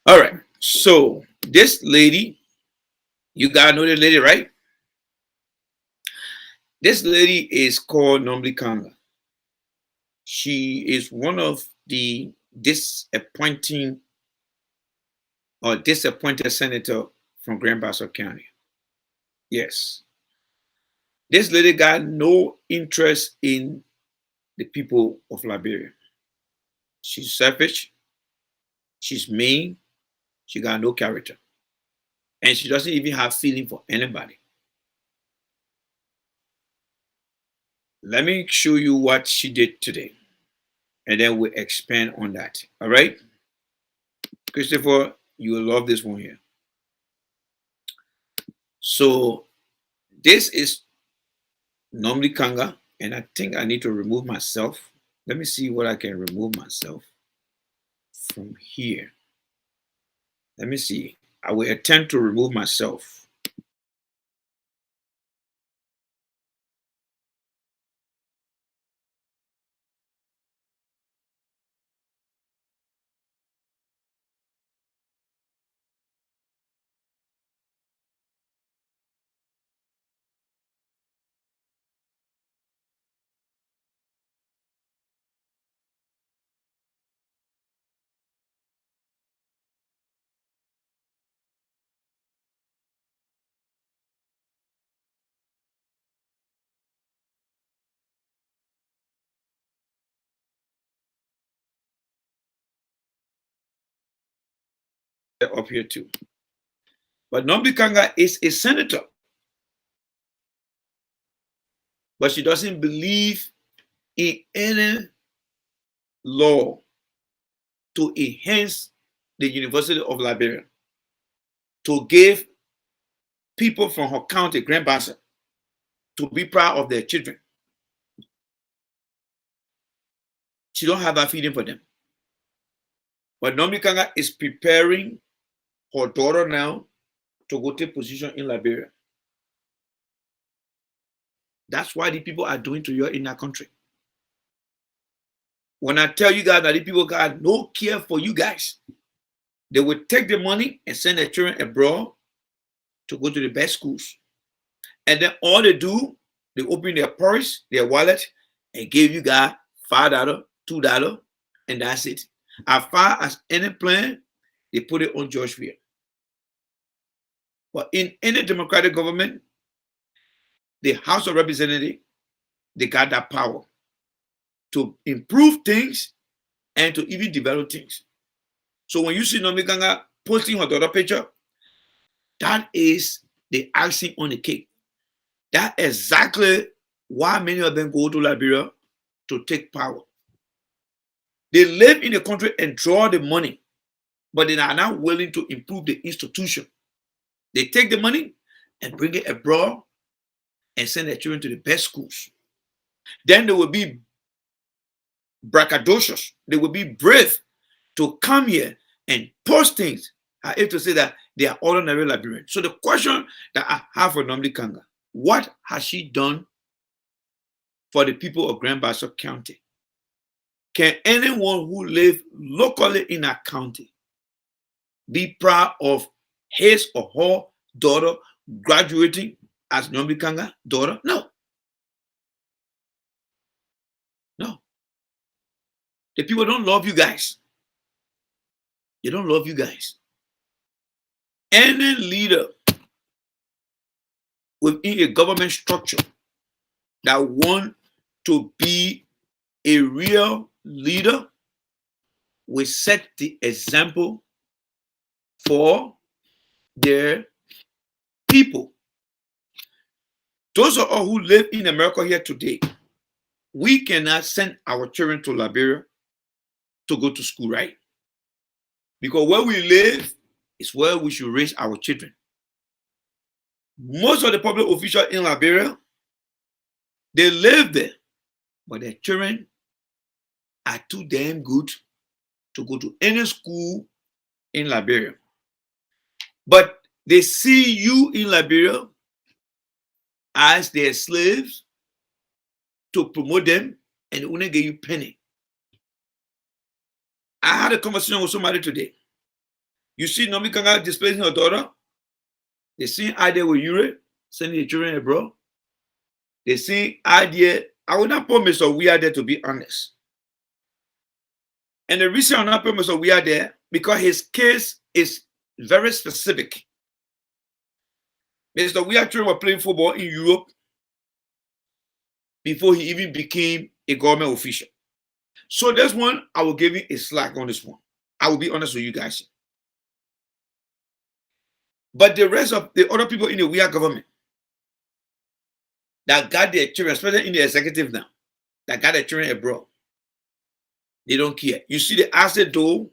All right. So this lady, you gotta know the lady, right? This lady is called Nomli Kanga. She is one of the disappointed senator from Grand Bassa County. Yes. This lady got no interest in the people of Liberia. She's selfish. She's mean. She got no character. And she doesn't even have feeling for anybody. Let me show you what she did today. And then we'll expand on that. All right? Christopher, you will love this one here. So this is Nomli Kanga. And I think I need to remove myself. Let me see what I can remove myself from here. Let me see. I will attempt to remove myself. Up here too. But Nomli Kanga is a senator. But she doesn't believe in any law to enhance the University of Liberia, to give people from her county, Grand Bassa, to be proud of their children. She don't have a feeling for them. But Nomli Kanga is preparing her daughter now to go take position in Liberia. That's why the people are doing to you in that country. When I tell you guys that the people got no care for you guys, they will take the money and send their children abroad to go to the best schools. And then all they do, they open their purse, their wallet, and give you guys $5, $2, and that's it. As far as any plan, they put it on Georgeville. But in any democratic government, the House of Representatives, they got that power to improve things and to even develop things. So when you see Nomli Kanga posting her daughter picture, that is the icing on the cake. That's exactly why many of them go to Liberia to take power. They live in the country and draw the money, but they are not willing to improve the institution. They take the money and bring it abroad and send their children to the best schools. Then they will be braggadocious. They will be brave to come here and post things. I hate to say that they are ordinary Liberians. So the question that I have for Nomli Kanga, what has she done for the people of Grand Bassa County? Can anyone who lives locally in that county be proud of his or her daughter graduating as Nomli Kanga daughter? No. No. The people don't love you guys. They don't love you guys. Any leader within a government structure that want to be a real leader will set the example for their people. Those of us who live in America here today, we cannot send our children to Liberia to go to school, right? Because where we live is where we should raise our children. Most of the public officials in Liberia, they live there, but their children are too damn good to go to any school in Liberia. But they see you in Liberia as their slaves to promote them and only give you penny. I had a conversation with somebody today. You see Naomi Kanga displacing her daughter. They see idea with Europe, sending the children abroad. They see idea. I would not promise or we are there, to be honest. And the reason I'm not promise or we are there, because his case is very specific. Mr. We actually were playing football in Europe before he even became a government official. So this one, I will give you a slack on this one. I will be honest with you guys. But the rest of the other people in the weird government that got their children, especially in the executive now, that got their children abroad, they don't care. You see the asset though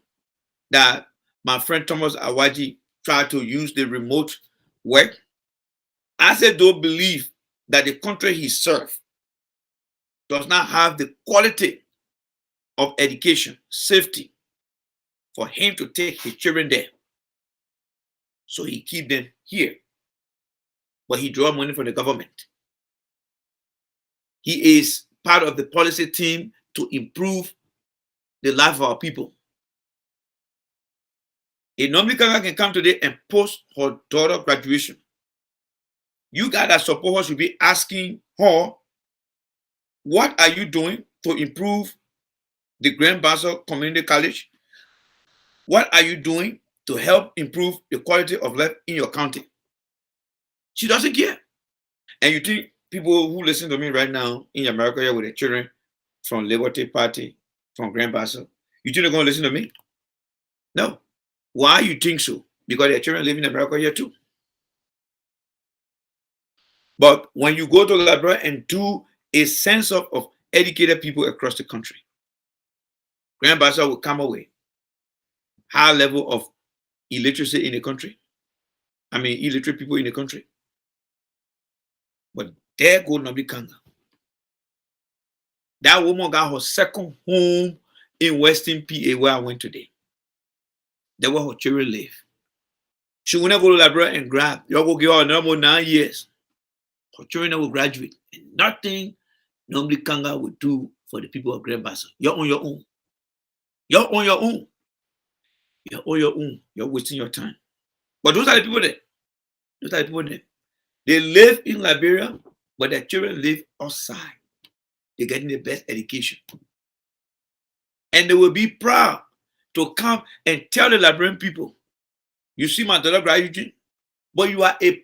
that my friend Thomas Awaji tried to use the remote work. Asset though believe that the country he served does not have the quality of education, safety for him to take his children there. So he keep them here. But he draw money from the government. He is part of the policy team to improve the life of our people. A Naomi Kanga can come today and post her daughter graduation. You guys that support her should be asking her, what are you doing to improve the Grand Bassa Community College? What are you doing to help improve the quality of life in your county? She doesn't care. And you think people who listen to me right now in America here with their children from Liberty Party, from Grand Bassa, you think they're going to listen to me? No. Why you think so? Because their children live in America here too. But when you go to Liberia and do a census of educated people across the country, Grand Bassa will come away. High level of illiteracy in the country. I mean, illiterate people in the country. But there go Naomi Kanga. That woman got her second home in Western PA where I went today. There where her children live. She will not go to Liberia and grab. You'll go give her another more 9 years. Her children will graduate. And nothing Naomi Kanga would do for the people of Grand Bassa. You're on your own. You're on your own. You're on your own. You're wasting your time. But those are the people there. Those are the people there. They live in Liberia, but their children live outside. They're getting the best education. And they will be proud to come and tell the Liberian people, you see my daughter graduating, but you are a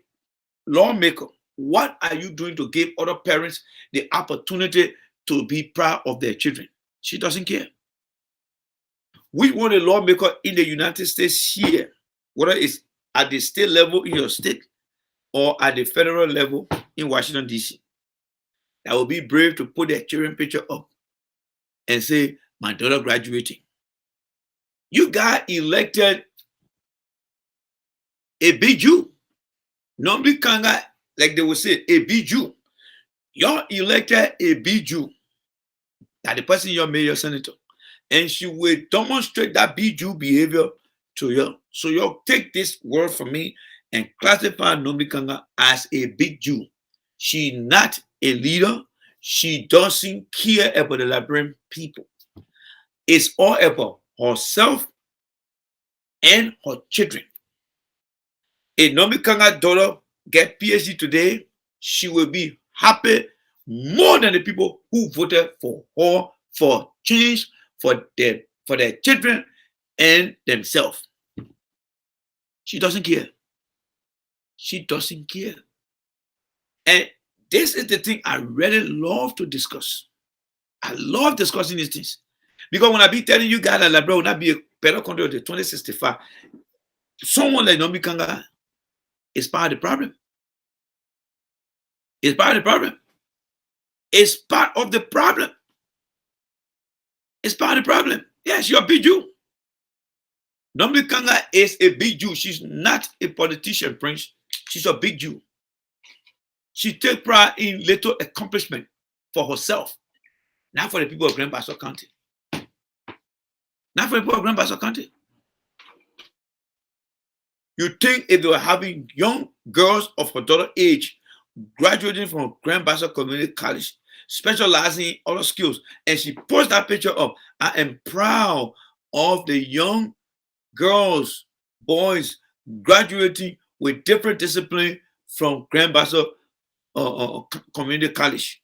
lawmaker. What are you doing to give other parents the opportunity to be proud of their children? She doesn't care. We want a lawmaker in the United States here, whether it's at the state level in your state or at the federal level in Washington, D.C., that will be brave to put their children picture up and say, my daughter graduating. You got elected a big Jew. Naomi Kanga, like they would say, a big Jew. Y'all elected a big Jew. That the person you made your senator. And she will demonstrate that big Jew behavior to you. So you take this word from me and classify Naomi Kanga as a big Jew. She's not a leader. She doesn't care about the Liberian people. It's all about herself and her children. If Naomi Kanga's daughter get PhD today, she will be happy more than the people who voted for her for change for their children and themselves. She doesn't care. She doesn't care. And this is the thing I really love to discuss. I love discussing these things. Because when I be telling you guys that Liberia will not be a better country until 2065, someone like Naomi Kanga is part of the problem. It's part of the problem. It's part of the problem. It's part of the problem. Yes, you're a big Jew. Naomi Kanga is a big Jew. She's not a politician, Prince. She's a big Jew. She takes pride in little accomplishment for herself, not for the people of Grand Bassa County. Not for the people of Grand Bassa County. You think if they were having young girls of her daughter age graduating from Grand Bassa Community College, specializing in other skills, and she posts that picture up, I am proud of the young girls, boys graduating with different discipline from Grand Bassa Community College.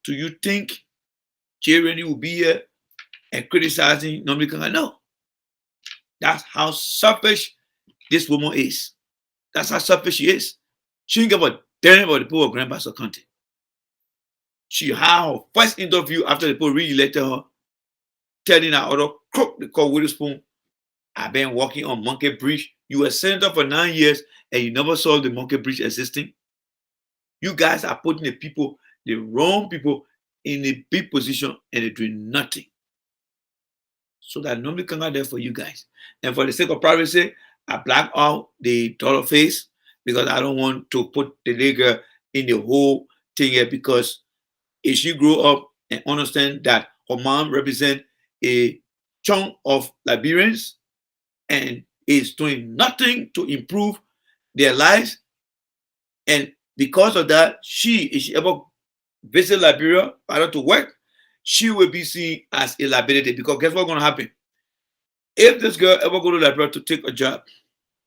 Do you think Jay Rennie will be here and criticizing Nomdi Kanga? No. That's how selfish this woman is. That's how selfish she is. She didn't give a damn about the people of Grand Bassa County. She had her first interview after the people re-elected her, telling her other crook they call Witherspoon, I've been working on Monkey Bridge. You were senator for 9 years and you never saw the Monkey Bridge existing. You guys are putting the people, the wrong people, in a big position and they're doing nothing. So that nobody can out there for you guys. And for the sake of privacy, I black out the dollar face because I don't want to put the nigger in the whole thing here, because if she grew up and understand that her mom represents a chunk of Liberians and is doing nothing to improve their lives, and because of that, if she ever visit Liberia, either to work, she will be seen as a liability. Because guess what's going to happen? If this girl ever go to Liberia to take a job,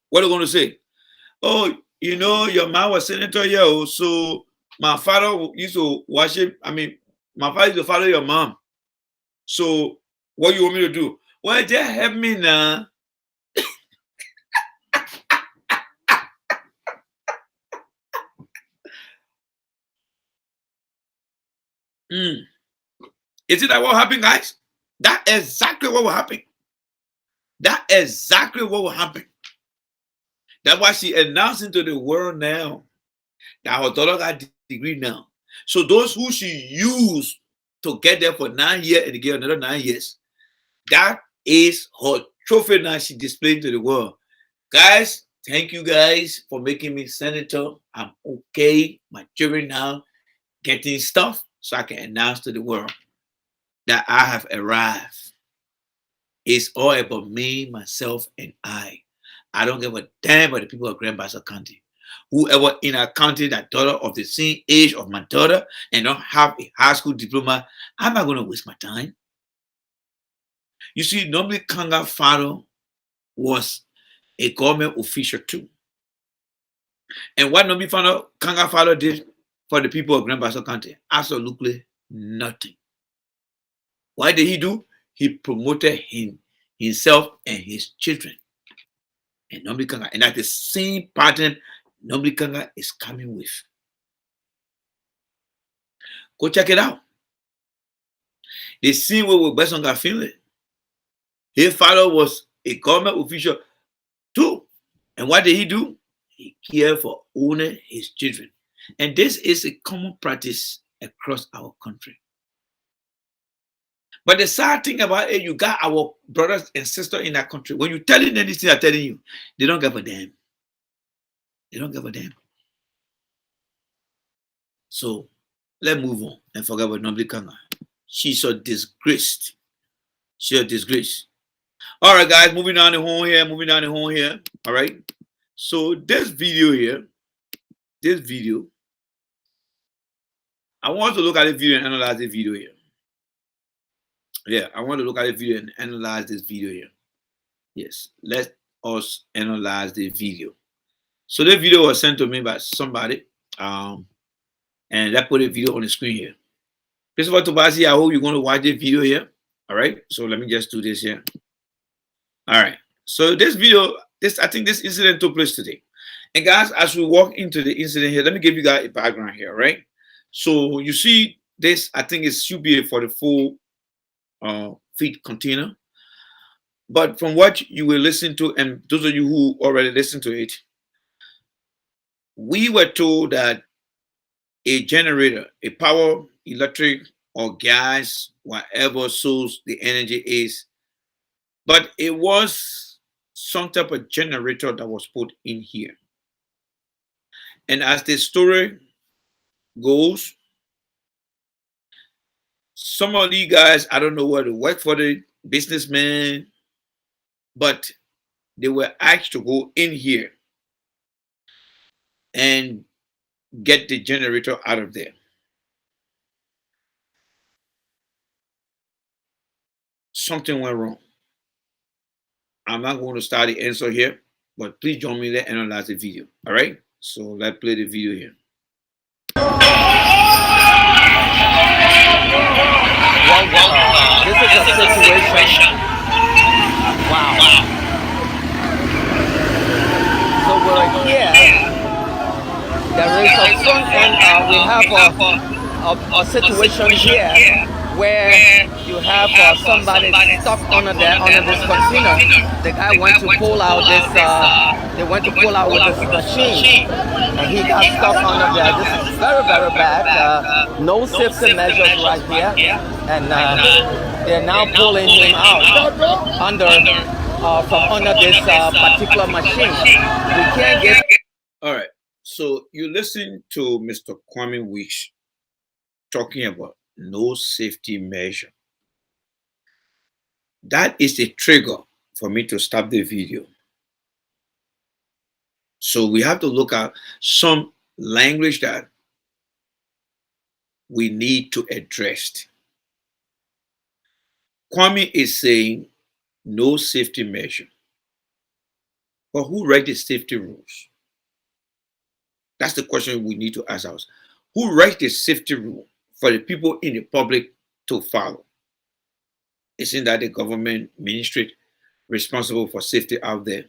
what are they going to say? Oh, you know, your mom was senator here, so my father used to worship. I mean, my father used to follow your mom. So what you want me to do? Well, just help me now. Is it that what happened, guys? That's exactly what will happen. That's exactly what will happen. That's why she announcing to the world now that her daughter got a degree now. So those who she used to get there for 9 years and get another 9 years, that is her trophy now she displayed to the world. Guys, thank you guys for making me senator. I'm okay. My children now getting stuff so I can announce to the world that I have arrived. It's all about me, myself, and I. I don't give a damn about the people of Grand Bassa County. Whoever in a county that daughter of the same age of my daughter and don't have a high school diploma, I'm not going to waste my time. You see, normally Kanga father was a government official too. And what Nombi Kanga father did for the people of Grand Bassa County? Absolutely nothing. What did he do? He promoted himself and his children. And Nombi Kanga, and that's the same pattern Nombi Kanga is coming with. Go check it out. The same way with Besonga Finley. His father was a government official too. And what did he do? He cared for owning his children. And this is a common practice across our country. But the sad thing about it, you got our brothers and sisters in that country. When you tell them anything I'm telling you, they don't give a damn. They don't give a damn. So let's move on and forget about Nombi Kanga. She's so disgraced. She's a disgrace. All right, guys, moving down the home here. All right. So this video here, I want to look at the video and analyze the video here. Yeah, I want to look at the video and analyze this video here. Yes, let us analyze the video. So the video was sent to me by somebody, and I put a video on the screen here. Christopher Tobazi, I hope you're going to watch the video here. All right, so let me just do this here. All right, so this video, I think this incident took place today. And guys, as we walk into the incident here, let me give you guys a background here, right? So you see this, I think it should be a 44 feet container. But from what you will listen to, and those of you who already listened to it, we were told that a generator, a power, electric, or gas, whatever source the energy is, but it was some type of generator that was put in here. And as the story goes, some of these guys, I don't know where to work for the businessmen, but they were asked to go in here and get the generator out of there. Something went wrong. I'm not going to start the answer here, but please join me. Let's analyze the video. All right. So let's play the video here. This is a situation. Wow. So we're here. There is a front end. We have a situation here where you have somebody stuck under this container. The guy went to pull out this. They went to pull out with this machine, and he got stuck under there. This is very, very bad. No safety measures right here, and they're now pulling him out from under this particular machine. We can't get. All right. So you listen to Mr. Kwame Weeks talking about no safety measure. That is a trigger for me to stop the video. So we have to look at some language that we need to address. Kwame is saying no safety measure. But who write the safety rules? That's the question we need to ask ourselves. Who writes the safety rule for the people in the public to follow? Isn't that the government ministry responsible for safety out there?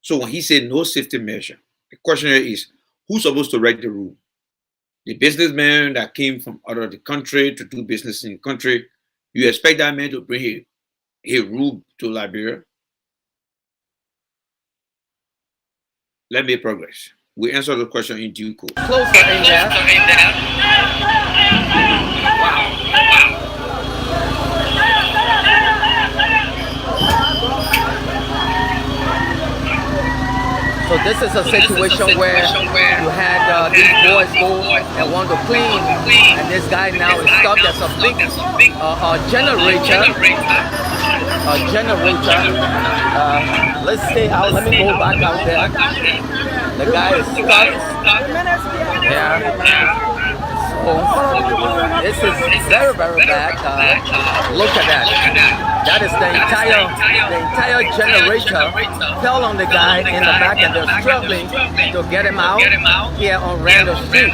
So when he said no safety measure, the question is, who's supposed to write the rule? The businessman that came from out of the country to do business in the country, you expect that man to bring a rule to Liberia? Let me progress. We answer the question in due course. Closer in there. So this is a situation where you had these boys go and want to clean, and this guy now is stuck. There's a big generator. Let's stay out. Let me go back out there. The guy is stuck. Yeah. So this is very, very bad. Look at that. That is the entire generator fell on the guy in the back, and they're struggling to get him out here on Randall Street.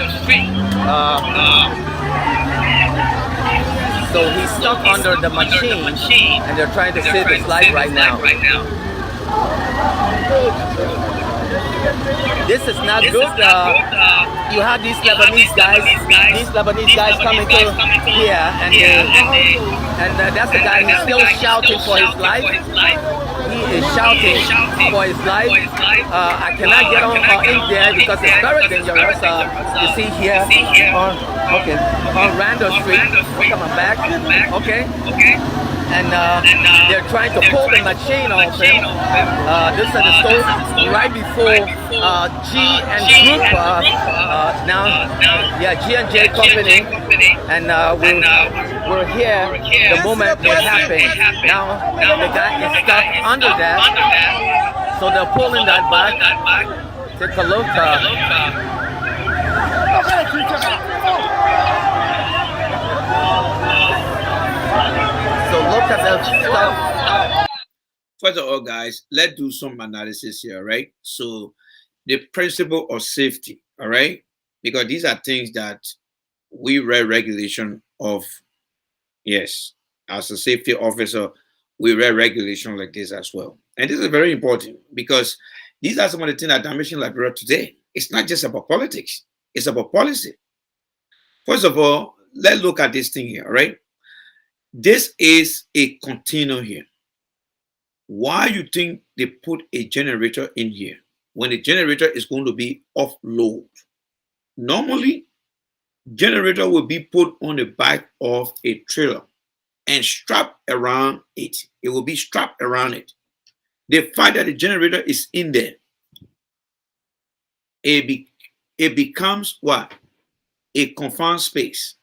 So he's stuck under the machine, and they're trying to save his life right now. This is not good. You have these Lebanese guys coming to here, and that's the guy who's still shouting for his life. He is shouting for his life. I cannot get on in there because it's very dangerous. You see here on Randall Street. Look at my back. Okay. And they're trying to pull the machine off him. This is the store right before G&J Group. G&J Company. And we're here the moment it happened. Now the guy is stuck under that. So they're pulling that back. Take a look. So look at that stuff. First of all, guys, let's do some analysis here, right? So the principle of safety, all right? Because these are things that we read regulation of. Yes, as a safety officer, we read regulation like this as well. And this is very important because these are some of the things that are damaging Liberia today. It's not just about politics. It's about policy. First of all, let's look at this thing here, all right? This is a container here. Why you think they put a generator in here when the generator is going to be off-load? Normally, generator will be put on the back of a trailer and strapped around it. It will be strapped around it. The fact that the generator is in there, it becomes what? A confined space.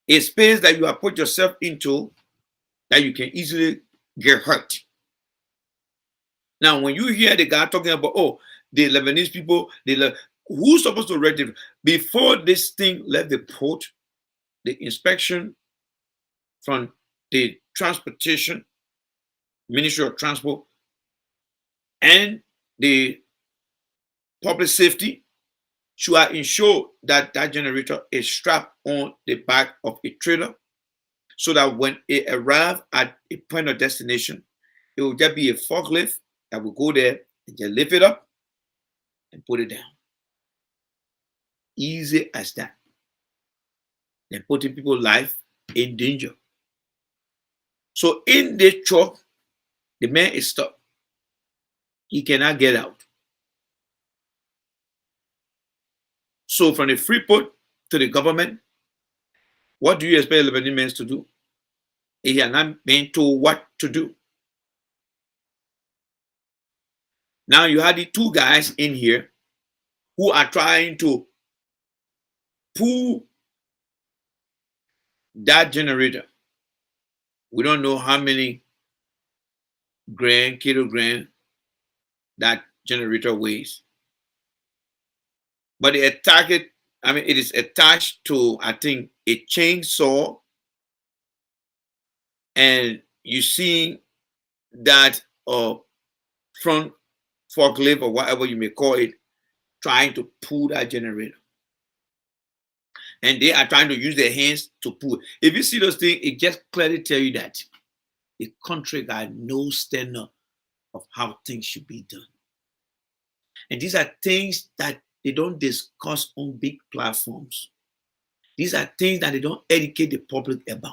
a space that you have put yourself into that you can easily get hurt. Now, when you hear the guy talking about, oh, the Lebanese people, who's supposed to read it? Before this thing left the port, the inspection from the transportation, Ministry of Transport, and the public safety should ensure that that generator is strapped on the back of a trailer so that when it arrives at a point of destination, it will just be a forklift that will go there and just lift it up and put it down. Easy as that. They're putting people's life in danger. So in the truck, the man is stuck. He cannot get out. So from the free port to the government, what do you expect Lebanese to do? He are not being told what to do. Now you have the two guys in here who are trying to pull that generator. We don't know how many kilogram that generator weighs. But it is attached to, I think, a chainsaw. And you see that front forklift or whatever you may call it, trying to pull that generator. And they are trying to use their hands to pull. If you see those things, it just clearly tells you that the country got no standard of how things should be done. And these are things that they don't discuss on big platforms. These are things that they don't educate the public about.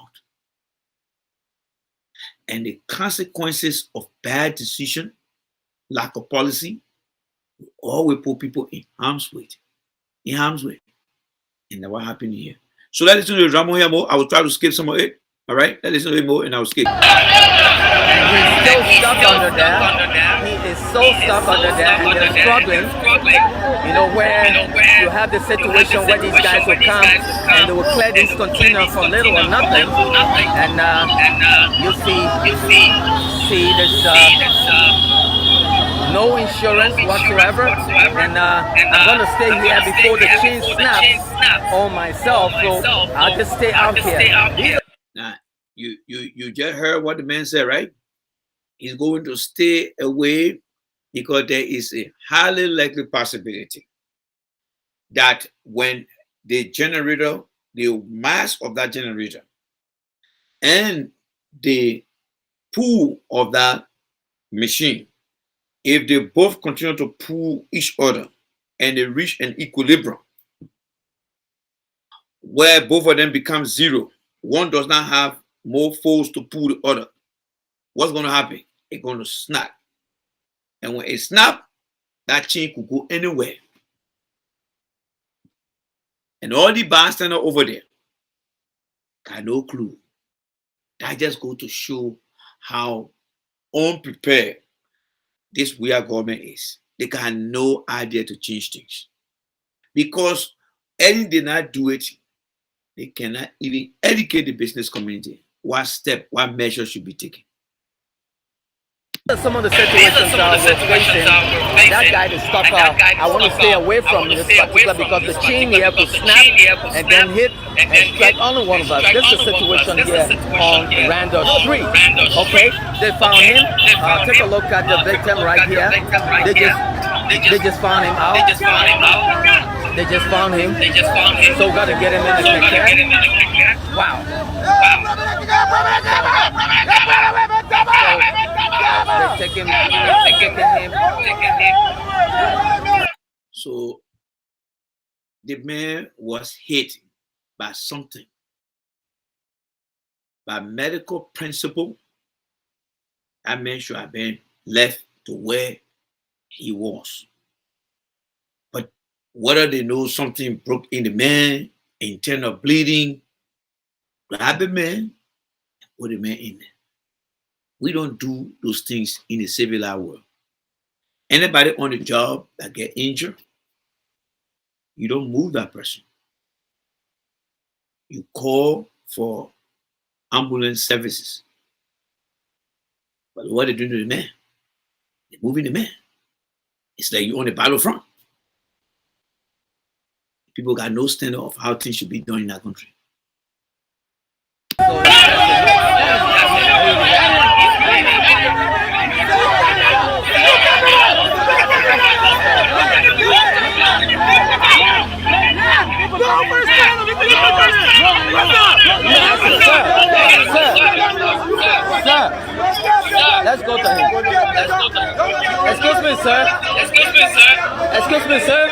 And the consequences of bad decision, lack of policy, always put people in harm's way. And what happened here? So let's listen to the drama here more. I will try to skip some of it. All right, let's listen to it more and I will skip. And he's still stuck under there. He is so stuck under there and they're struggling. You know, where you have the situation where these guys will come and they will clear this container for little or nothing. And you see this no insurance whatsoever. And I'm going to stay here before the chain snaps on myself. So I'll just stay out here. Now, you just heard what the man said, right? He's going to stay away because there is a highly likely possibility that when the generator, the mass of that generator and the pull of that machine, if they both continue to pull each other and they reach an equilibrium where both of them become zero, one does not have more force to pull the other, what's going to happen? It's going to snap. And when it snaps, that chain could go anywhere. And all the bystanders over there got no clue. That just goes to show how unprepared this weird government is. They got no idea to change things. Because Eddie did not do it, they cannot even educate the business community what step, what measures should be taken. Some of the situations we're facing, that guy is stuck. I want to stay away from this particular because the chain here could snap and then hit and strike only one of us. This is the situation here on Randall Street. Okay, they found him. Take a look at the victim right here. They just found him out. They just found him. So we got to get him in the care. Wow. They're taking him. So the man was hit by something, by medical principle. That man should have been left to where he was. But whether they know something broke in the man, internal bleeding, grab the man and put the man in there. We don't do those things in the civilized world. Anybody on the job that get injured, you don't move that person. You call for ambulance services. But what are they doing to the man? They're moving the man. It's like you're on the battlefront. People got no standard of how things should be done in that country. Let's go to him. Excuse me, sir. Excuse me, sir.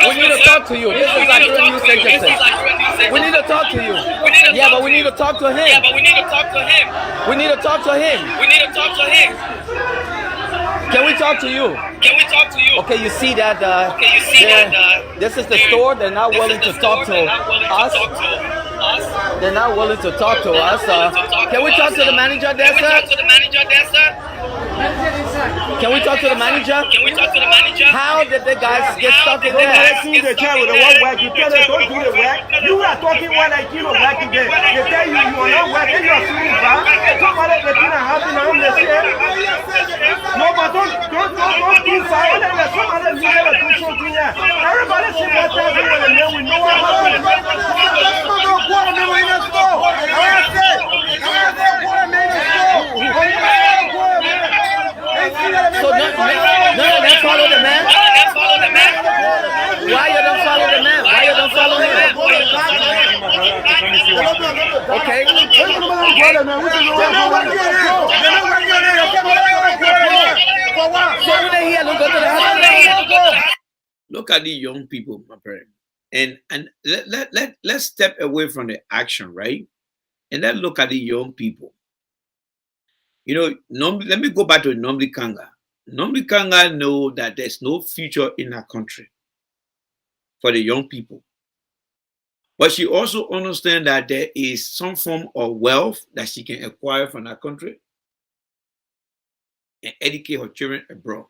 We need to talk to you. This is like News Agency. We need to talk to you. Yeah, but we need to talk to him. We need to talk to him. Can we talk to you? Okay, you see that this is the store. They're not willing to talk to us. They're not willing to talk to us. Can we talk to the manager there, sir? Can we talk to the manager? How did the guys get stuck in there? See the chair with the one work, you tell them don't do the work. You are talking one like you know work today. They tell you you are not working, you are feeling bad. Somebody the thing that happened now, they say, no, but don't do fire. Somebody leave it do something here. Everybody see what happened when they know we know what happened. So none of them follow the man? Why you don't follow the man? Why you don't follow him? Okay. So when they here, don't go to the hospital. Look at the young people, my friend. And let's step away from the action, right? And then look at the young people. You know, let me go back to Nomdi Kanga. Nomdi Kanga know that there's no future in our country for the young people. But she also understands that there is some form of wealth that she can acquire from our country and educate her children abroad.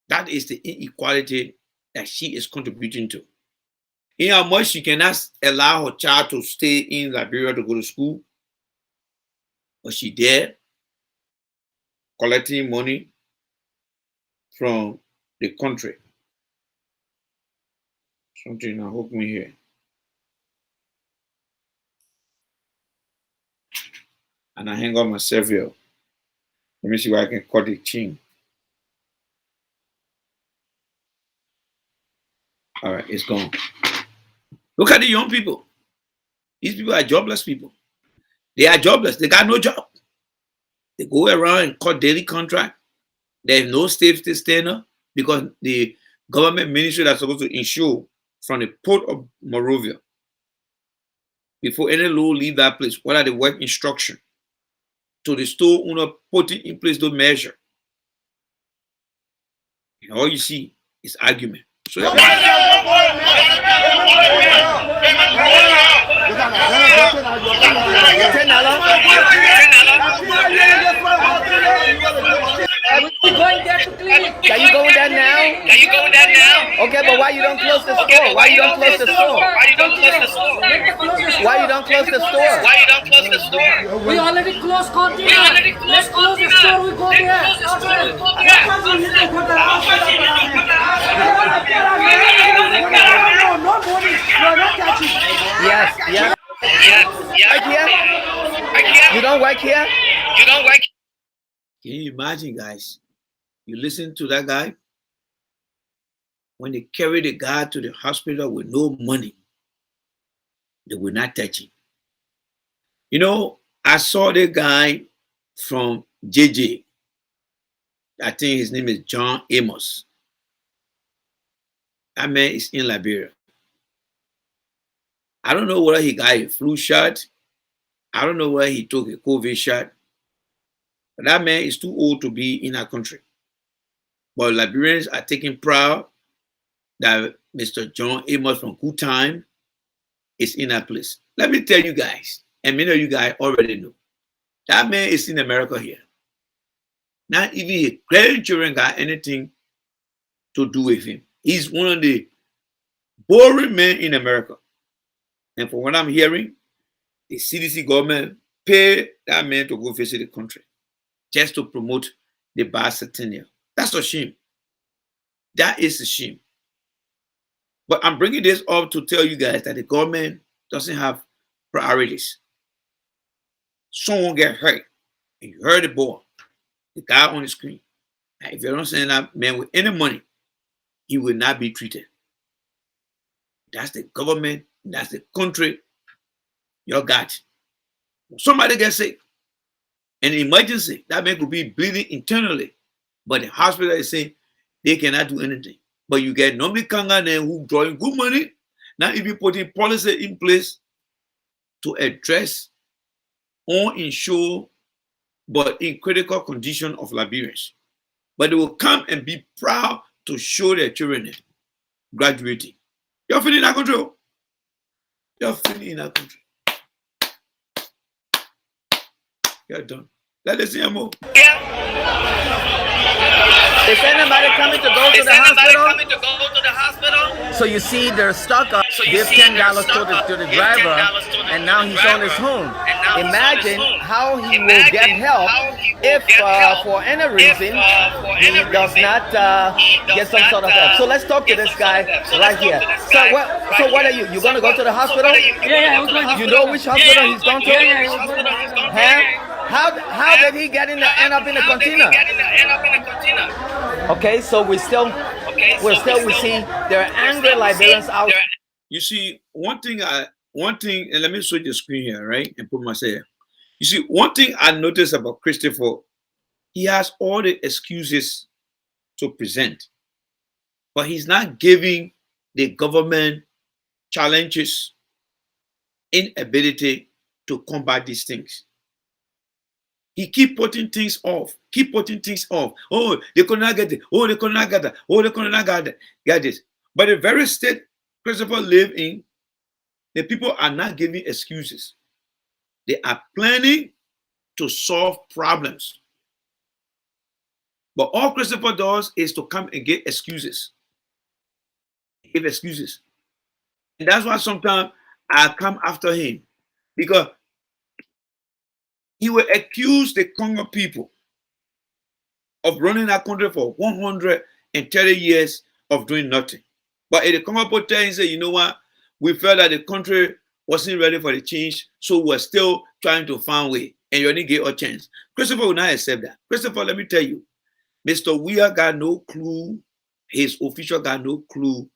That is the inequality that she is contributing to. In how much she cannot allow her child to stay in Liberia to go to school, but she there collecting money from the country. Something now hook me here. And I hang on myself here. Let me see where I can cut the chin. All right, it's gone. Look at the young people. These people are jobless people. They are jobless. They got no job. They go around and cut daily contract. There's no safety standard because the government ministry that's supposed to ensure from the port of Monrovia before any law leave that place, what are the work instruction to the store owner putting in place those measures. And all you see is argument. So Can you go there now? Okay, but why you don't close the store? Why you don't close the store? Why you don't close the store? We already closed container. Let's close the store. We go there. Yes. Right here? You don't work here? can you imagine, guys? You listen to that guy? When they carry the guy to the hospital with no money, they will not touch him. You know, I saw the guy from JJ. I think his name is John Amos. That man is in Liberia. I don't know whether he got a flu shot. I don't know whether he took a COVID shot. But that man is too old to be in our country. But Liberians are taking proud that Mr. John Amos from Good Time is in that place. Let me tell you guys, and many of you guys already know, that man is in America here. Not even his grandchildren got anything to do with him. He's one of the boring men in America. And from what I'm hearing, the CDC government pay that man to go visit the country just to promote the bicentennial. That's a shame. That is a shame. But I'm bringing this up to tell you guys that the government doesn't have priorities. Someone get hurt, and you heard the boy, the guy on the screen. And if you don't send that man with any money, he will not be treated. That's the government, that's the country. You got it. Somebody gets sick, an emergency, that man could be bleeding internally, but the hospital is saying they cannot do anything. But you get Nombi Kanga there who drawing good money. Now if you put a policy in place to address uninsured but in critical condition of Liberians, but they will come and be proud to show their children graduating. You're feeling that country. You're feeling in that country. You're done. Let us see more. Is anybody coming to go to the hospital? So you see, they're stuck up. Give $10 to the driver, and now he's on his own. Imagine how he will get help if, for any reason, he does not get some sort of help. So let's talk to this guy right here. So what are you? You going to go to the hospital? Yeah, we're going to You know which hospital he's going to? Yeah. How did he end up in a container? Okay, so we see there are angry Liberians out. You see, one thing, and let me switch the screen here, right, and put myself here. You see, one thing I noticed about Christopher, he has all the excuses to present, but he's not giving the government challenges, inability to combat these things. He keep putting things off. Oh, they could not get it. Oh, they could not get that. Oh, they could not get this. But the very state Christopher live in, the people are not giving excuses. They are planning to solve problems. But all Christopher does is to come and get excuses. Give excuses. And that's why sometimes I come after him. Because he will accuse the Congo people of running that country for 130 years of doing nothing. But if the Congo people tell him, say, you know what, we felt that the country wasn't ready for the change, so we're still trying to find a way, and you only get a chance. Christopher will not accept that. Christopher, let me tell you, Mr. Weir got no clue, his official got no clue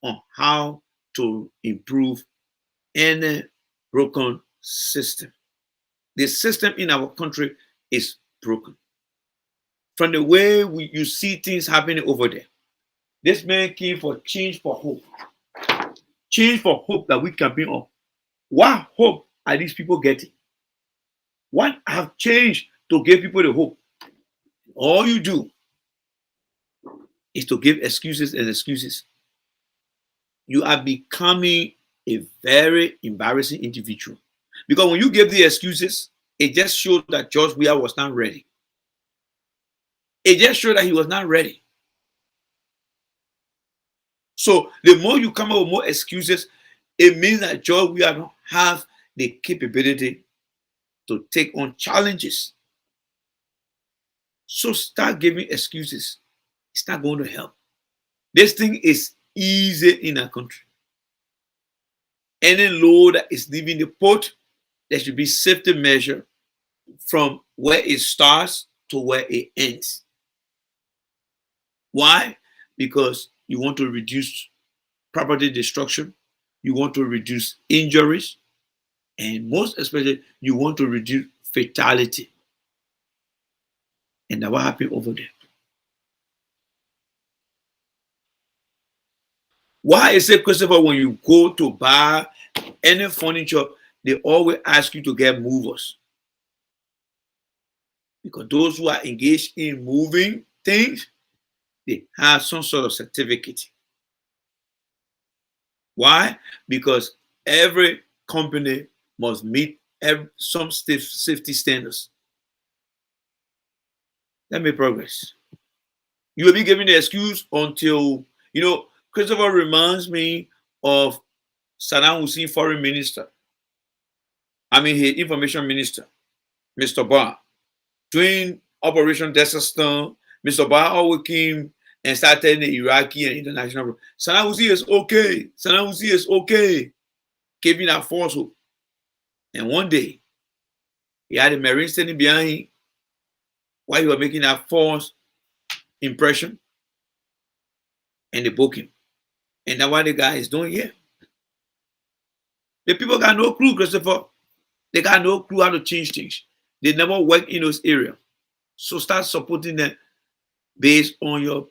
on how to improve any broken system. The system in our country is broken. From the way you see things happening over there. This man came for change for hope. Change for hope that we can bring up. What hope are these people getting? What have changed to give people the hope? All you do is to give excuses and excuses. You are becoming a very embarrassing individual. Because when you give the excuses, it just showed that George Weah was not ready. It just showed that he was not ready. So the more you come up with more excuses, it means that George Weah don't have the capability to take on challenges. So start giving excuses. It's not going to help. This thing is easy in our country. Any load that is leaving the port, there should be safety measure from where it starts to where it ends. Why? Because you want to reduce property destruction, you want to reduce injuries, and most especially, you want to reduce fatality. And that's what happened over there. Why is it, Christopher, when you go to buy any furniture, they always ask you to get movers? Because those who are engaged in moving things, they have some sort of certificate. Why? Because every company must meet some safety standards. Let me progress. You will be giving the excuse until, Christopher reminds me of Saddam Hussein, foreign minister. his information minister, Mr. Barr, doing Operation Desert Storm. Mr. Barr always came and started telling the Iraqi and international, Saddam Hussein is okay. Saddam Hussein is okay. Giving that false hope. And one day, he had the Marines standing behind him while he was making that false impression. And they book him. And that's what the guy is doing here. The people got no clue, Christopher. They got no clue how to change things. They never work in those areas. So start supporting them based on your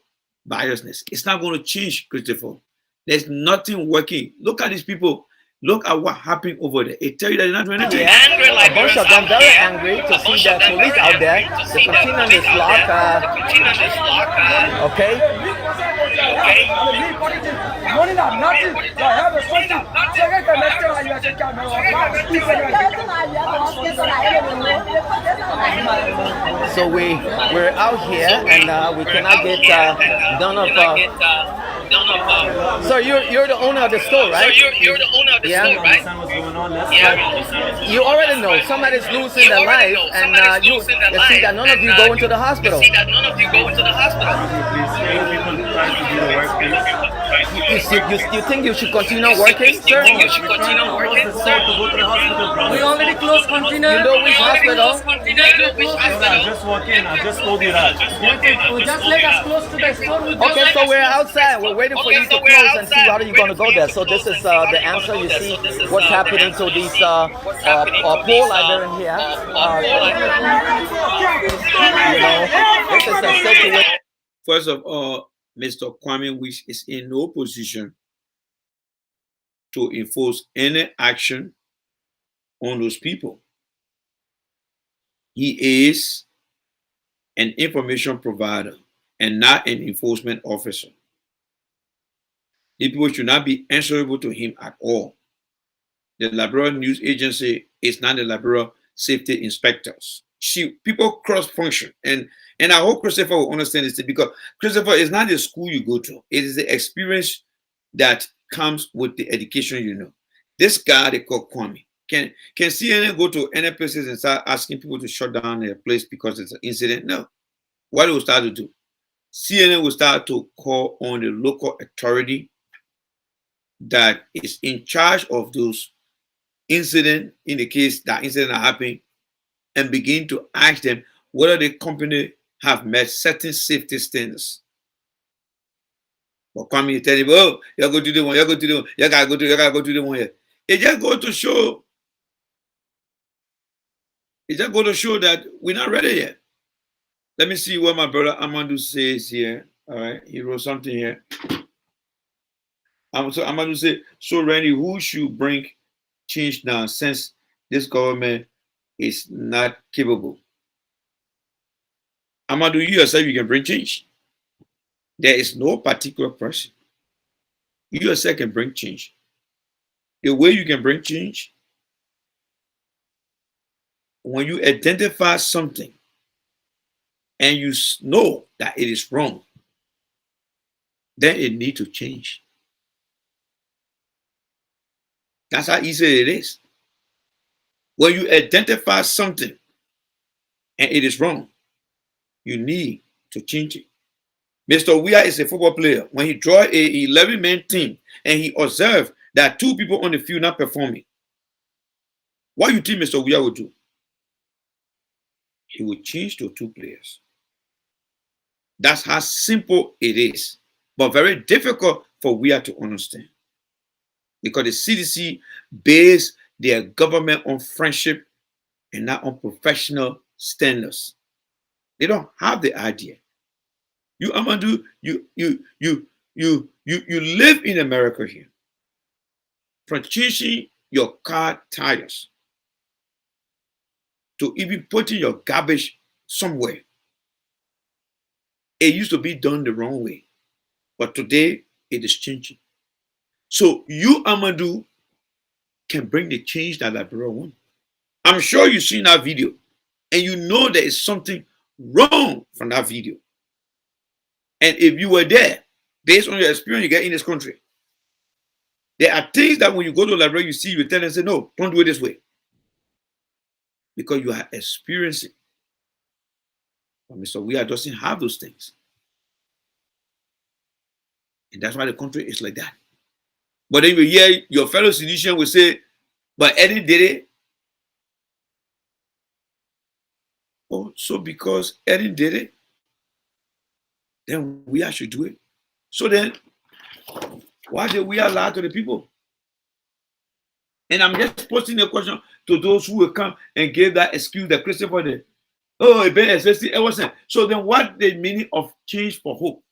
biasness. It's not going to change, Christopher. There's nothing working. Look at these people. Look at what happened over there. It tell you that they're not doing anything. Yeah, a bunch of them very angry to see the police out there. They continue on this block. Okay. So we're out here and we cannot get none of. So you're the owner of the store, right? So you're the owner of the store, right? Yeah. You already know somebody's losing their life, and you see that none of you go into the hospital. See that none of you go into the hospital. You think you should continue working, sir? You should continue working, sir. We already closed container. You know which hospital? I'm just walking. I just told you that. Just let us close to the store. Okay, so we're outside. We're waiting for you to close and see how you're going to go there. So this is the answer. You see what's happening to these poor librarian here. This is a situation. First of all, Mr. Kwame Wicks is in no position to enforce any action on those people. He is an information provider and not an enforcement officer. The people should not be answerable to him at all. The Liberia News Agency is not the Liberia Safety Inspectors. People cross-function, and I hope Christopher will understand this, because Christopher is not the school you go to. It is the experience that comes with the education you know. This guy they call Kwame. Can CNN go to any places and start asking people to shut down their place because it's an incident? No. What it will start to do? CNN will start to call on the local authority that is in charge of those incidents, in the case that incident happened, and begin to ask them whether the company have met certain safety standards. But Kwame is telling you, oh, you go to the one, you go to the one, you gotta go to the one here. It just go to show. It just go to show that we're not ready yet. Let me see what my brother Amadou says here. All right, he wrote something here. So Amadou say, so Randy, who should bring change now since this government is not capable? Amadou, you yourself, you can bring change. There is no particular person. You yourself can bring change. The way you can bring change, when you identify something and you know that it is wrong, then it needs to change. That's how easy it is. When you identify something and it is wrong, you need to change it. Mr. Weah is a football player. When he draw a 11-man team and he observed that 2 people on the field not performing, what do you think Mr. Weah would do? He would change to 2 players. That's how simple it is, but very difficult for Weah to understand. Because the CDC based their government on friendship and not on professional standards. They don't have the idea. You, Amadou, you live in America here. From changing your car tires to even putting your garbage somewhere. It used to be done the wrong way, but today it is changing. So you, Amadou, can bring the change that Liberia wants. I'm sure you've seen that video and you know there is something wrong from that video. And if you were there, based on your experience you get in this country, there are things that when you go to Liberia, you see, you tell them, say, no, don't do it this way. because you are experiencing. But Mr. Weah doesn't have those things. And that's why the country is like that. But then you hear your fellow clinician will say, but Eddie did it. Oh, so because Eddie did it, then we should do it. So then, why did we allow to the people? And I'm just posting a question to those who will come and give that excuse that Christopher did. Oh, it wasn't. So then what the meaning of change for hope?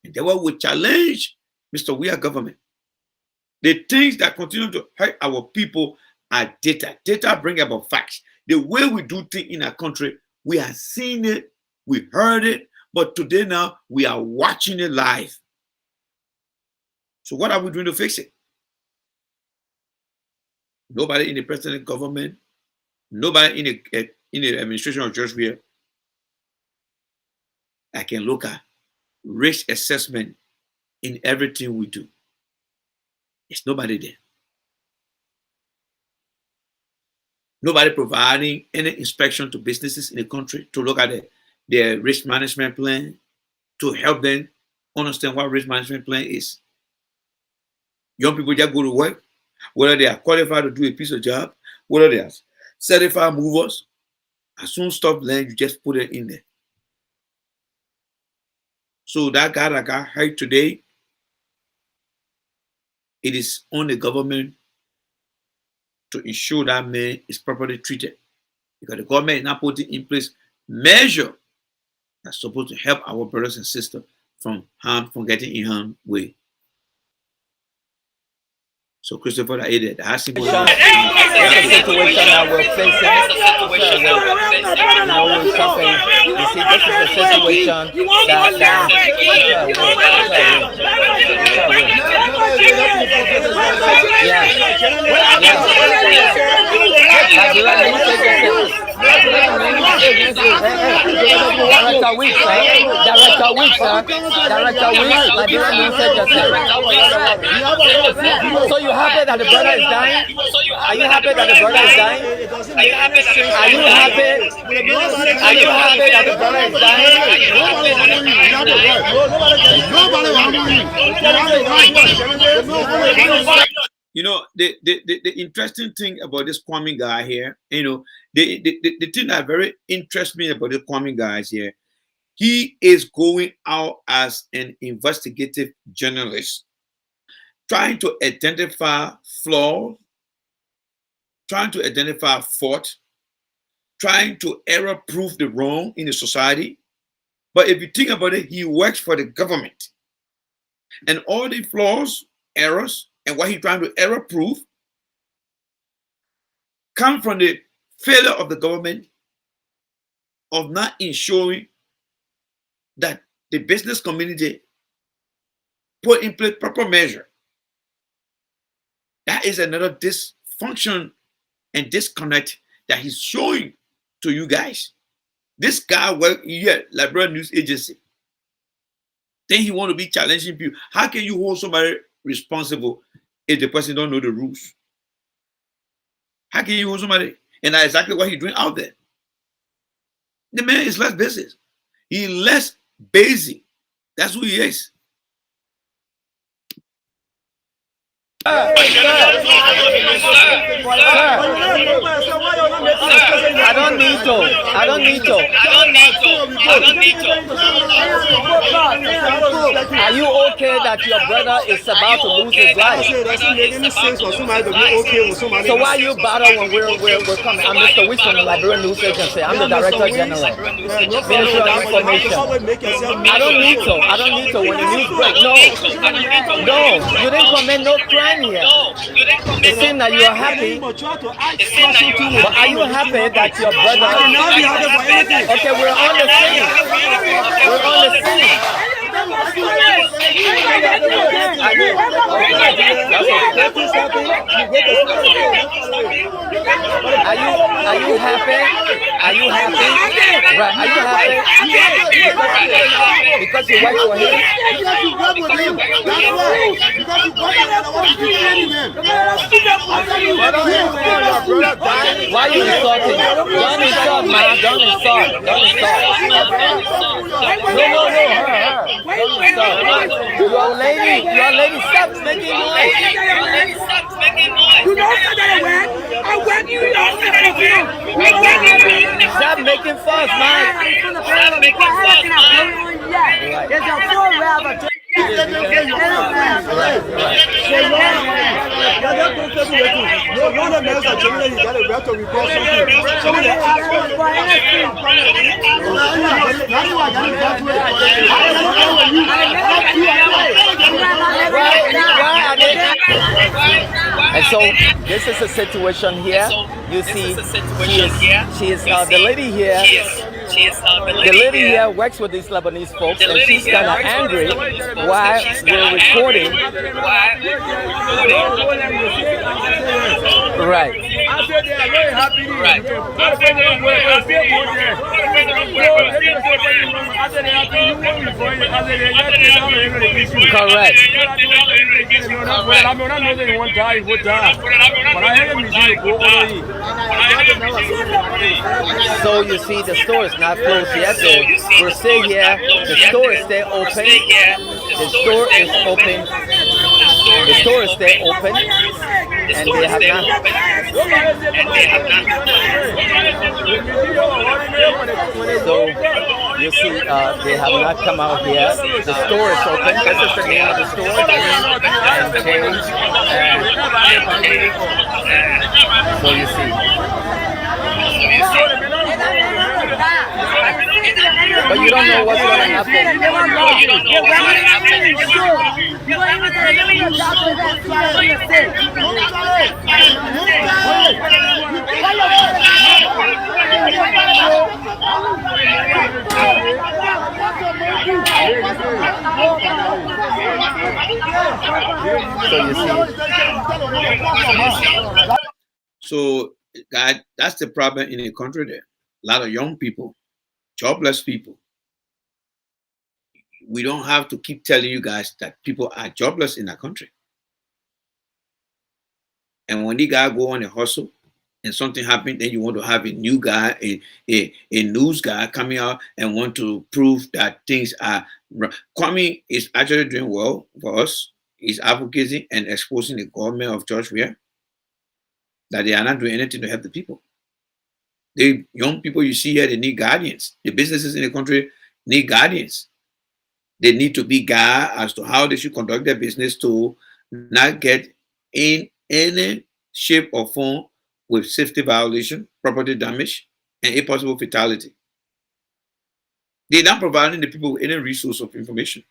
And they will challenge Mr. Weah government. The things that continue to hurt our people are data. Data bring about facts. The way we do things in our country, we have seen it, we heard it, but today now we are watching it live. So what are we doing to fix it? Nobody in the president government, nobody in the administration of George Weah, I can look at risk assessment in everything we do. There's nobody there. Nobody providing any inspection to businesses in the country to look at their risk management plan, to help them understand what risk management plan is. Young people just go to work, whether they are qualified to do a piece of job, whether they are certified movers. As soon as stuff lands, you just put it in there. So that guy that got hurt today, it is on the government to ensure that man is properly treated. Because the government is not putting in place measures that's supposed to help our brothers and sisters from getting in harm's way. So Christopher, the asking for That's a situation that we're facing. We're suffering. You see, this is a situation Director Weeks, So you happy that the brother is dying? Are you happy that the brother is dying? Are you happy that the brother is dying? You know, the interesting thing about this Kwame guy here, you know, the thing that very interests me about the Kwame guys here, he is going out as an investigative journalist, trying to identify flaws, trying to identify fault, trying to error-proof the wrong in the society. But if you think about it, he works for the government. And all the flaws, errors, and what he's trying to error-proof come from the failure of the government of not ensuring that the business community put in place proper measure. That is another dysfunction and disconnect that he's showing to you guys. This guy work here, Liberal News Agency. Then he want to be challenging people. How can you hold somebody responsible if the person don't know the rules? How can you hold somebody? And that's exactly what he's doing out there. The man is less business. He's less basic. That's who he is. I don't need to. Are you okay that your brother is about to lose his life? So why you bother when we're coming? I'm Mr. Weeks from the Liberian News Agency. I'm the Director General. Ministry of Information. I don't need to. When the news break, no, you didn't commit no crime here. It seems that you are happy. But are you happy that your brother? Okay, we're on the scene. Are you happy? Right? Are you happy? Because you work for him. Why you insulting? Don't insult, man. Don't insult. Don't insult. No. Don't insult. Your lady, stop making noise. You don't say that word. I went you don't say that word. Stop making fuss, man. There's a full rapper. And so this is a situation here. You see, she is the lady here. The lady here works with these Lebanese folks, and she's kind of angry while we're recording. Right. I said they are very happy. Right. Correct. So you see, the store is not closed yet. So we're still here. The store is still open. The store is open. The store is still open, and they have not. So you see, they have not come out here. The store is open. This is the name of the store. And James. So you see. But you don't know what's going to happen. So you see. So that's the problem in the country there. A lot of young people, jobless people. We don't have to keep telling you guys that people are jobless in our country. And when the guy go on a hustle and something happens, then you want to have a new guy, a news guy coming out and want to prove that things are wrong. Kwame is actually doing well for us. He's advocating and exposing the government of George Weah that they are not doing anything to help the people. The young people you see here, they need guardians. The businesses in the country need guardians. They need to be guided as to how they should conduct their business to not get in any shape or form with safety violation, property damage, and a possible fatality. They're not providing the people with any resource of information.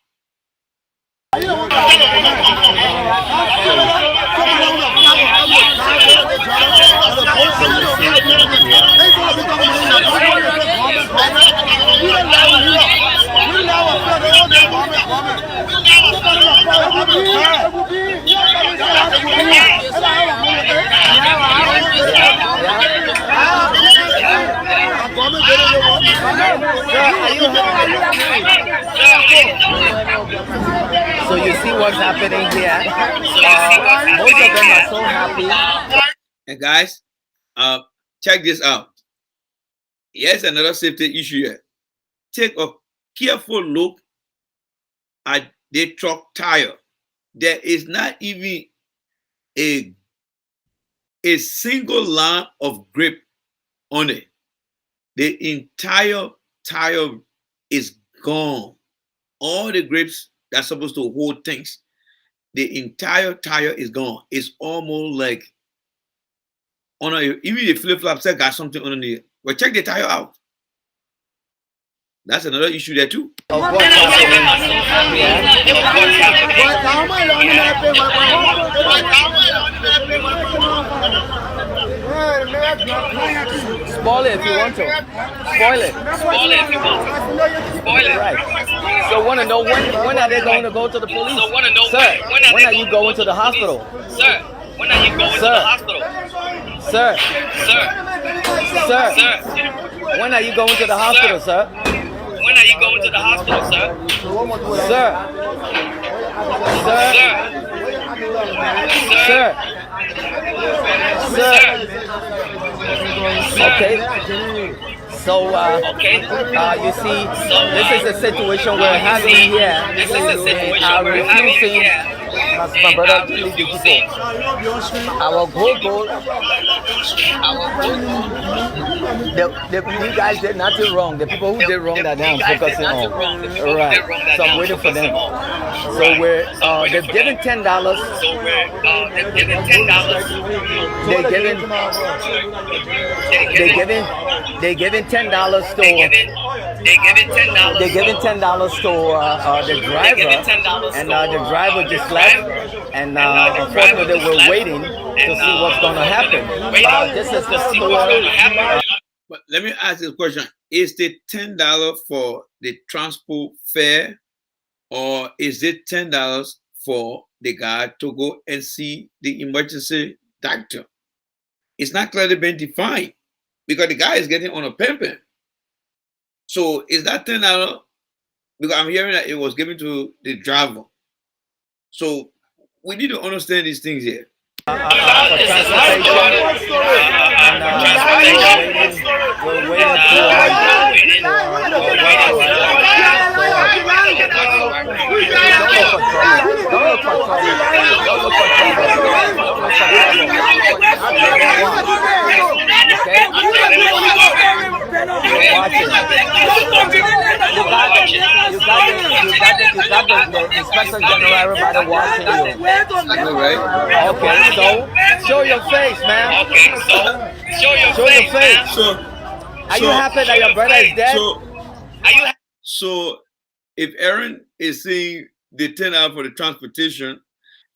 So you see what's happening here. Most of them are so happy. And guys, check this out. Here's another safety issue here. Take a careful look at the truck tire. There is not even a single line of grip on it. The entire tire is gone. All the grips that's supposed to hold things, the entire tire is gone. It's almost like on even the flip-flops that got something underneath. Well, check the tire out. That's another issue there too. Of what's happening Spoil it if you want to. Spoil it. Spoil it if you want to. Spoil it. Right. So want to know when are they going to go to the police? So want to know Sir, when are you going to the police? hospital? Sir, when are you going to the hospital? Sir. Sir. Sir. When are you going to the hospital, sir? When are you going to the hospital, sir? Sir. Sir. Sir. Okay. So, you see, this is a situation we're having here. Are refusing, my brother, our goal. You guys did nothing wrong. The people who did wrong that I'm focusing on. All right. So I'm waiting for them. So they've given $10. They're giving $10 to the driver, and the driver just left, and unfortunately we're waiting to see what's going to happen. This is the story. But let me ask you a question. Is the $10 for the transport fare, or is it $10 for the guy to go and see the emergency doctor? It's not clearly been defined because the guy is getting on a pimping. So is that $10? Because I'm hearing that it was given to the driver. So we need to understand these things here. For transportation, we're waiting the Inspector General, everybody watching you. Right? Okay, so show your face, man. Show your face. So Are you happy that your brother is dead? So if Aaron is seeing the $10 for the transportation,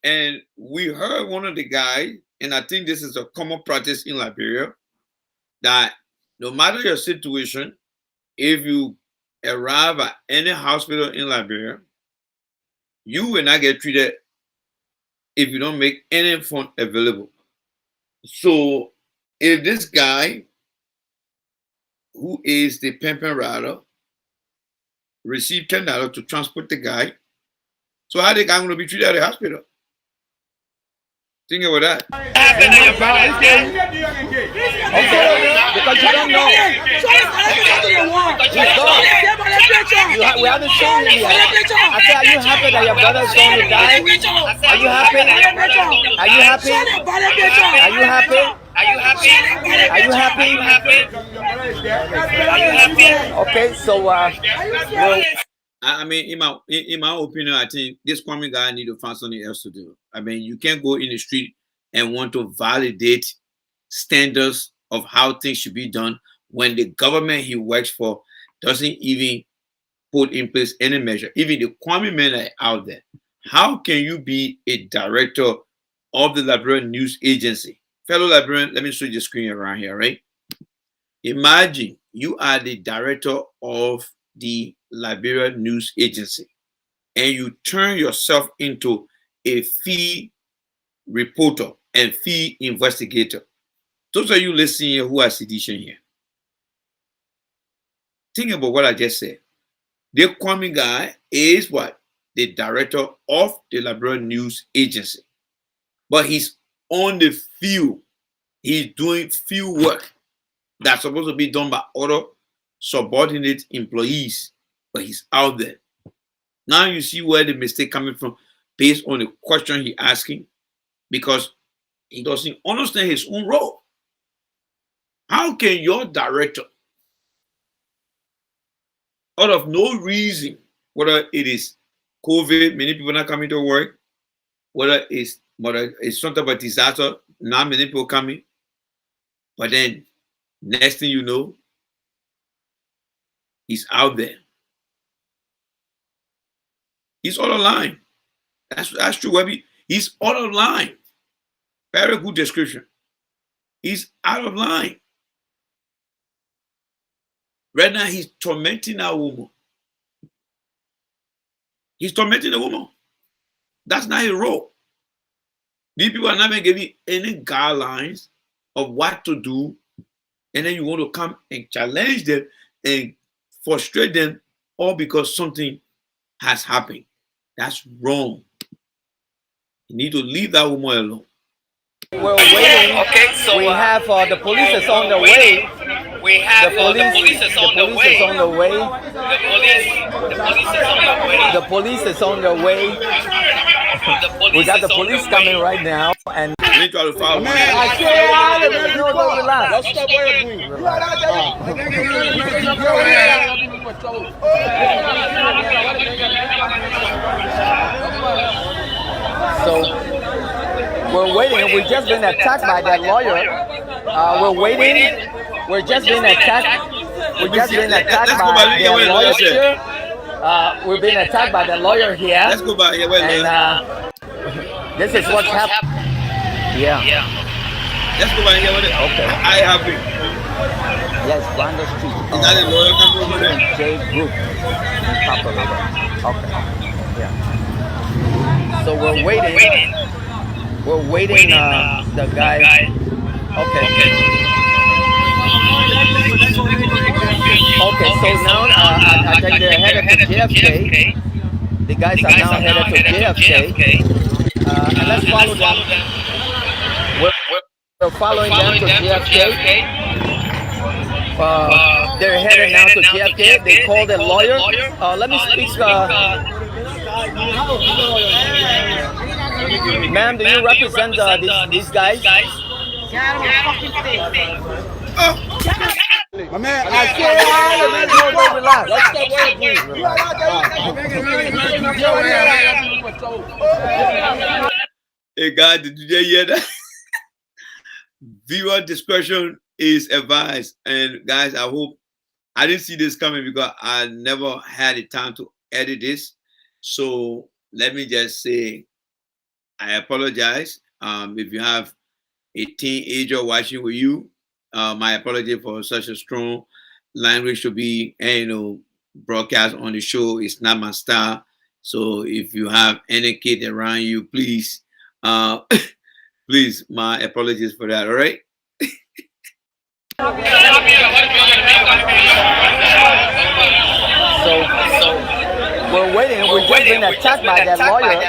and we heard one of the guys, and I think this is a common practice in Liberia, that no matter your situation, if you arrive at any hospital in Liberia, you will not get treated if you don't make any fund available. So if this guy, who is the pimping rider, received $10 to transport the guy, so how the guy going to be treated at the hospital? Think about that. Okay, because you don't know. We haven't seen him yet. I said, are you happy that your brother is going to die? Are you happy? Are you happy? Are you happy? Are you happy? Okay, so I mean, in my opinion, I think this Kwame guy need to find something else to do. I mean, you can't go in the street and want to validate standards of how things should be done when the government he works for doesn't even put in place any measure. Even the Kwame men are out there. How can you be a director of the Liberian News Agency? Fellow Liberian, let me show you the screen around here, right? Imagine you are the director of the Liberia News Agency, and you turn yourself into a fee reporter and fee investigator. Those of you listening here who are sedition here, think about what I just said. The Kwame guy is what? The director of the Liberia News Agency, but he's on the field. He's doing field work that's supposed to be done by other subordinate employees, but he's out there. Now you see where the mistake coming from based on the question he asking, because he doesn't understand his own role. How can your director, out of no reason, whether it is COVID, many people not coming to work, whether it's something about disaster, not many people coming, but then next thing you know, he's out there. He's out of line. That's true, Webby. He's out of line. Very good description. He's out of line. Right now, he's tormenting a woman. He's tormenting a woman. That's not his role. These people are not going to give you any guidelines of what to do, and then you want to come and challenge them and frustrate them all because something has happened. That's wrong. You need to leave that woman alone. We're waiting. Okay, so we have the police is on the way. We have The police is on the way. is on the way. The police is on the way. The police is on the way. We got the police coming right now, and You need to try to follow me. no, relax. Let's stop So we're waiting. We've just been attacked by that lawyer. We're waiting. We're just being attacked. We've just been attacked by the lawyer here. We've been attacked by the lawyer here. Let's go back here. Wait, And this is what's happened. Yeah. let's go back here. Wait, Okay. I have it. Yes, Randall Street. Is that the lawyer coming over there? J Group. Okay. Yeah. So we're waiting. We're waiting. The guy. Okay. Okay. So now I think they're headed to JFK. The guys are now headed to JFK. And let's follow them. We're following them to JFK. They're headed now to JFK. They called a lawyer. Let me speak. Ma'am, do you represent these guys? My man, I Relax. Hey guys, did you hear that? Viewer discretion is advised. And guys, I hope I didn't see this coming because I never had the time to edit this. So let me just say I apologize. If you have a teenager watching with you, my apology for such a strong language to be broadcast on the show. It's not my style. So if you have any kid around you, please please, my apologies for that. All right. So we're waiting. We're just being attacked by that lawyer.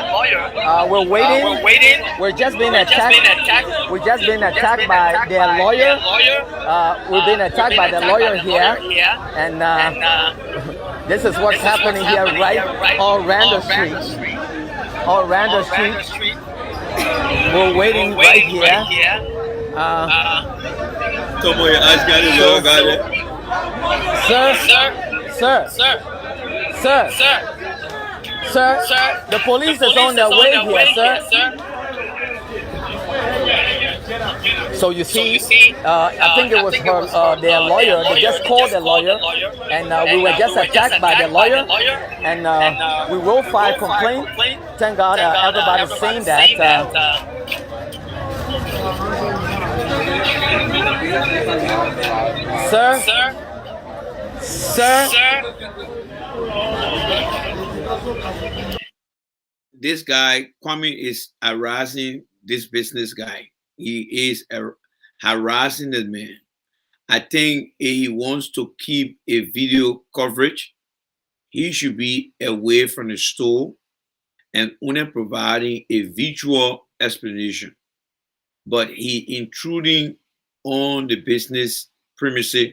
We're waiting. We're just being attacked. We're just being attacked by their lawyer. We've been attacked by the lawyer here, and this is what's happening here, right on Randall Street. On Randall Street. We're waiting right here. Sir, the police is on their way here, sir. So you see, I think it was their lawyer. They just called the lawyer, and we were just attacked by the lawyer, and we will file a complaint. Thank God everybody's saying that. Sir. This guy, Kwame, is harassing this business guy. He is harassing the man. I think he wants to keep a video coverage. He should be away from the store and only providing a visual explanation. But he intruding on the business premises.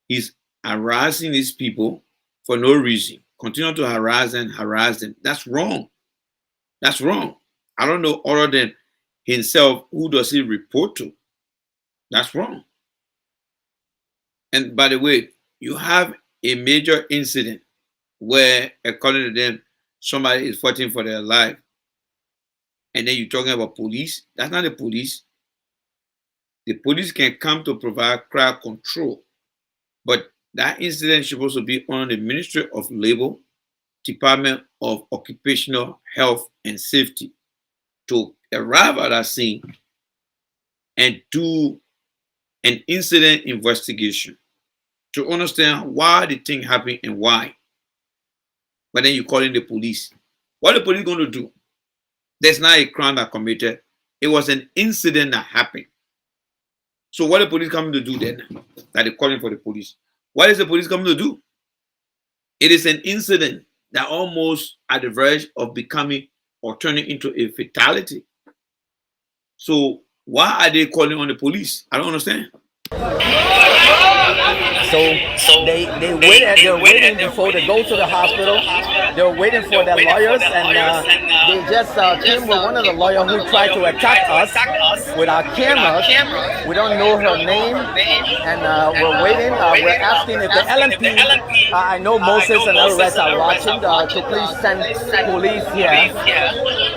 He's harassing these people for no reason. Continue to harass them. That's wrong. That's wrong. I don't know other than himself, who does he report to? That's wrong. And by the way, you have a major incident where, according to them, somebody is fighting for their life. And then you're talking about police. That's not the police. The police can come to provide crowd control. But that incident is supposed to be under the Ministry of Labor, Department of Occupational Health and Safety to arrive at that scene and do an incident investigation to understand why the thing happened and why. But then you call in the police. What are the police going to do? There's not a crime that committed. It was an incident that happened. So what are the police coming to do then? That they're calling for the police. What is the police coming to do? It is an incident that almost at the verge of becoming or turn it into a fatality. So why are they calling on the police? I don't understand. So they're waiting before they go to the hospital. They're waiting for their lawyers, and they just came with one of the lawyers who tried to attack us with our cameras. We don't know her name, and we're waiting. We're asking if the LMP, I know Moses and the rest are watching, to please send police here.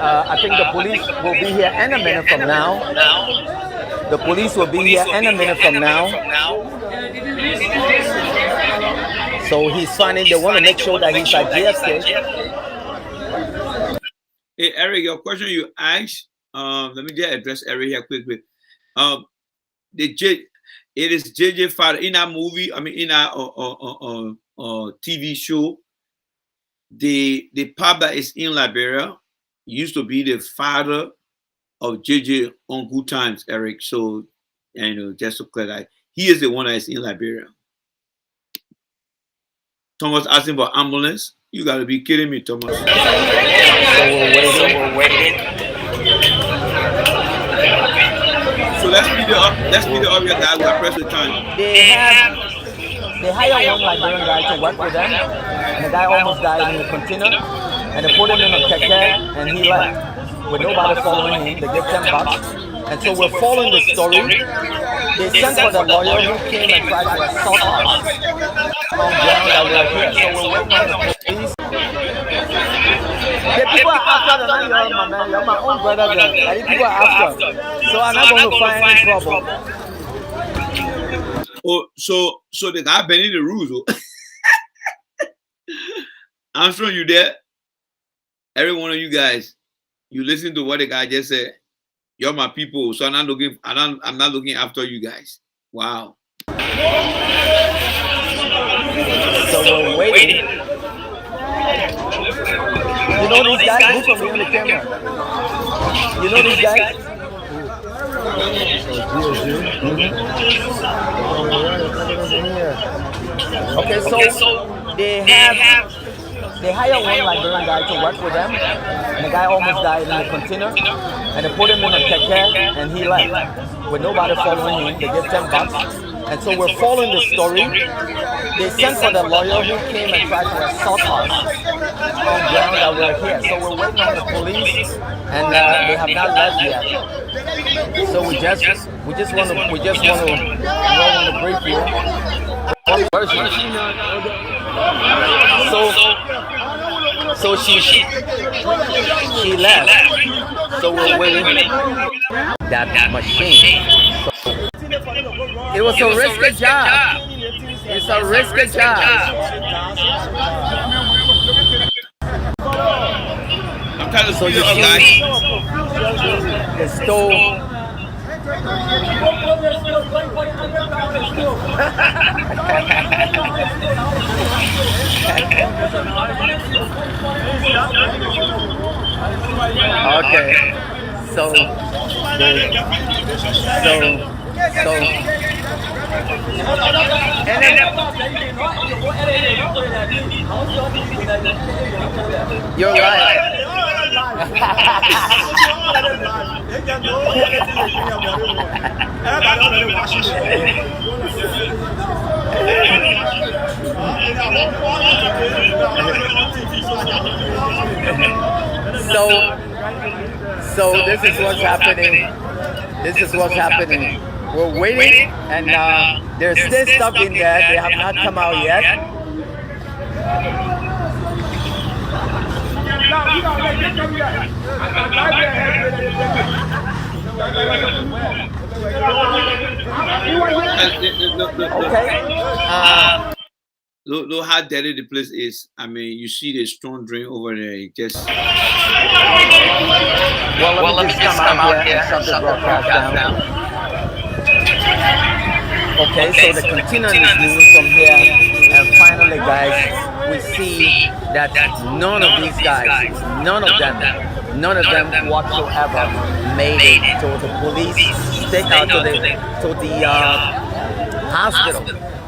I think the police will be here in a minute from now. The police will be here in a minute from now. So he's finding, they want to make sure that he's at JFK. Hey, Eric, your question you asked, let me just address Eric here quickly. It is JJ father in that movie, I mean, in that TV show, the pop that is in Liberia used to be the father of JJ on Good Times, Eric. So, you know, just to clarify, he is the one that is in Liberia. Thomas asking for ambulance. You gotta be kidding me, Thomas. So we're waiting. So let's speed it up. Let's speed it up, your guys. We're pressed with time. They hire one Liberian guy to work with them. And the guy almost died in the container. And they put him in a keke and he left. With nobody following him, they give $10. And so we're following the story. They sent for the lawyer who came and tried to assault us on ground that we're here. So we're waiting on the police. The people are after the man, you're my man, you're my own brother there. Like, people are after. So I'm not going to find any trouble. Oh, so the guy bending the rules. Oh. I'm sure you there. Every one of you guys, you listen to what the guy just said. You're my people, so I'm not looking after you guys. Wow. So we're waiting. You know these guys? Who's from behind the camera? You know these guys? Okay, so they hire one Liberian guy to work with them. And the guy almost died in the container. And they put him in a keke and he left. With nobody following him, they give $10. And so we're following the story. They sent for the lawyer who came and tried to assault us on ground that we're here. So we're waiting on the police, and they have not left yet. So we just want to brief you. So she left. So we're waiting that machine. So it was a risky job. It's a risky job. So you see, the stove. Okay. So and then you're right. So this is what's happening. This is what's happening. We're waiting, and there's still stuff in there. They have not come out yet. Okay. Look how dirty the place is. I mean, you see the storm drain over there. It just. Well, let me just come out here and shut the broadcast down. Okay, so the container is moving from here, and finally, guys, we see that none of these guys, none of them whatsoever made it. So the police take out to the hospital.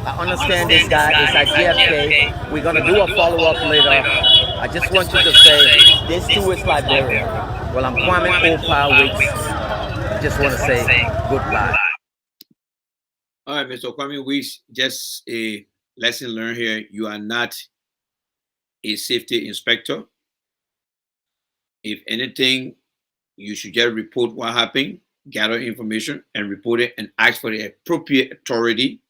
I understand this guy is at JFK. We're gonna do a follow-up later. I just want you to say, this too is Liberia. Well, I'm Kwame Opa Weeks. I just want to say goodbye. All right, Mr. Kwame Weeks, just a lesson learned here. You are not a safety inspector. If anything, you should just report what happened, gather information, and report it, and ask for the appropriate authority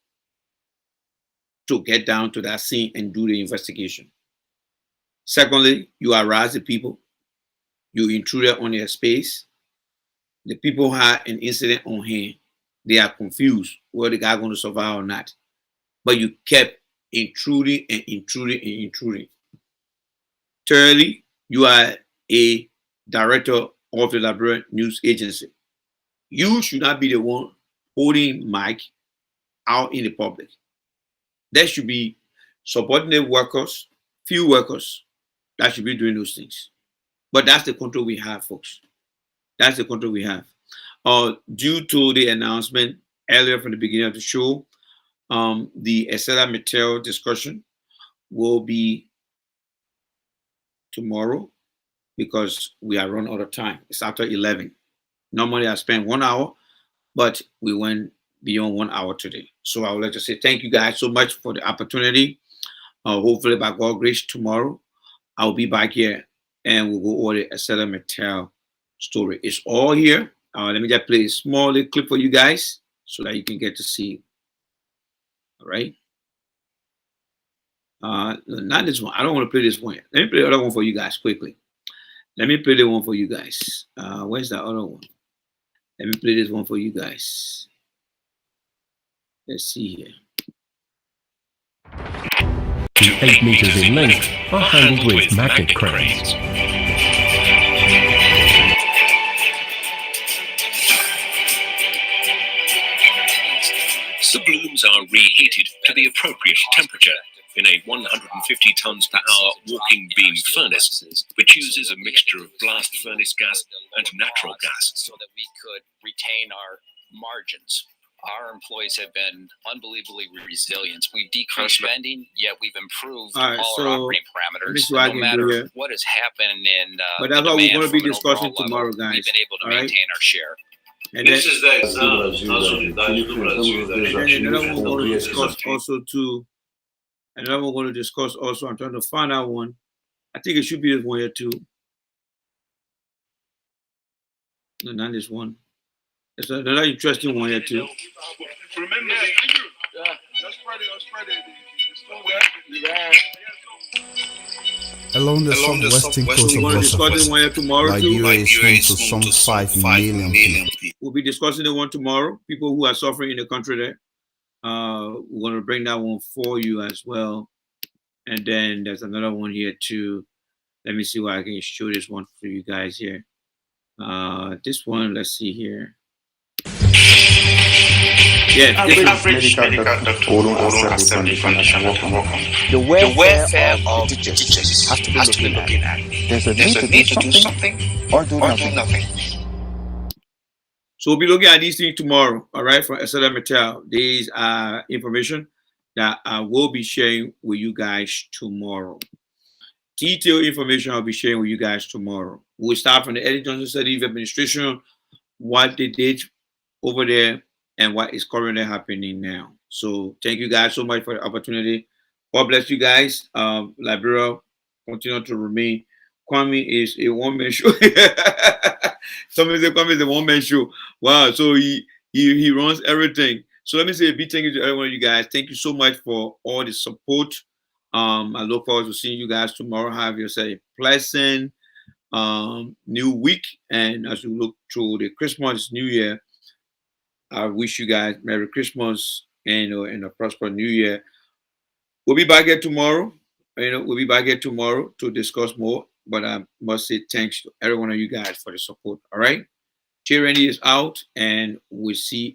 to get down to that scene and do the investigation. Secondly, you harass the people. You intruded on their space. The people had an incident on hand. They are confused whether the guy going to survive or not. But you kept intruding and intruding and intruding. Thirdly, you are a director of the Liberia News Agency. You should not be the one holding mic out in the public. There should be subordinate workers, few workers that should be doing those things. But that's the control we have, folks. That's the control we have. Due to the announcement earlier from the beginning of the show, the ArcelorMittal discussion will be tomorrow because we are run out of time. It's after 11. Normally I spend 1 hour, but we went beyond 1 hour today. So I would like to say thank you guys so much for the opportunity. Hopefully by God's grace tomorrow, I'll be back here and we'll go over the ArcelorMittal story. It's all here. Let me just play a small little clip for you guys so that you can get to see. All right. Not this one. I don't want to play this one yet. Let me play the other one for you guys quickly. Let me play the one for you guys. Where's that other one? Let me play this one for you guys. Let's see here. 8 meters in length are handled with magnet cranes. The blooms are reheated to the appropriate temperature in a 150 tons per hour walking beam furnace, which uses a mixture of blast furnace gas and natural gas. So that we could retain our margins. Our employees have been unbelievably resilient. We've decreased spending, yet we've improved all our operating parameters. No matter what has happened in but that's what we're going to be discussing tomorrow, guys. We've been able to maintain our share. And this is the another one we're going to discuss also too. Another one we're going to discuss also. I'm trying to find out one. I think it should be this one here too. No, not this one. There's another interesting one here too. Remember, Along the southwestern coast of Botswana, Liberia is home to some 5 million people. We'll be discussing the one tomorrow. People who are suffering in the country there. We're going to bring that one for you as well. And then there's another one here too. Let me see why I can show this one for you guys here. This one, let's see here. Yeah, the welfare of the teachers has to be looking at. There's a need to do something or do nothing. So we'll be looking at these things tomorrow, all right, from ArcelorMittal. These are information that I will be sharing with you guys tomorrow. Detailed information I'll be sharing with you guys tomorrow. We'll start from the Eddie Johnson Study of Administration, what they did over there, and what is currently happening now. So thank you guys so much for the opportunity. God bless you guys. Liberia continue to remain. Kwame is a one-man show. Somebody say Kwame is a one-man show. Wow, so he runs everything. So let me say a big thank you to every one of you guys. Thank you so much for all the support. I look forward to seeing you guys tomorrow. Have yourself a pleasant new week. And as you look through the Christmas, New Year, I wish you guys Merry Christmas and a prosperous New Year. We'll be back here tomorrow. We'll be back here tomorrow to discuss more. But I must say thanks to every one of you guys for the support. All right. Tyranny is out, and we'll see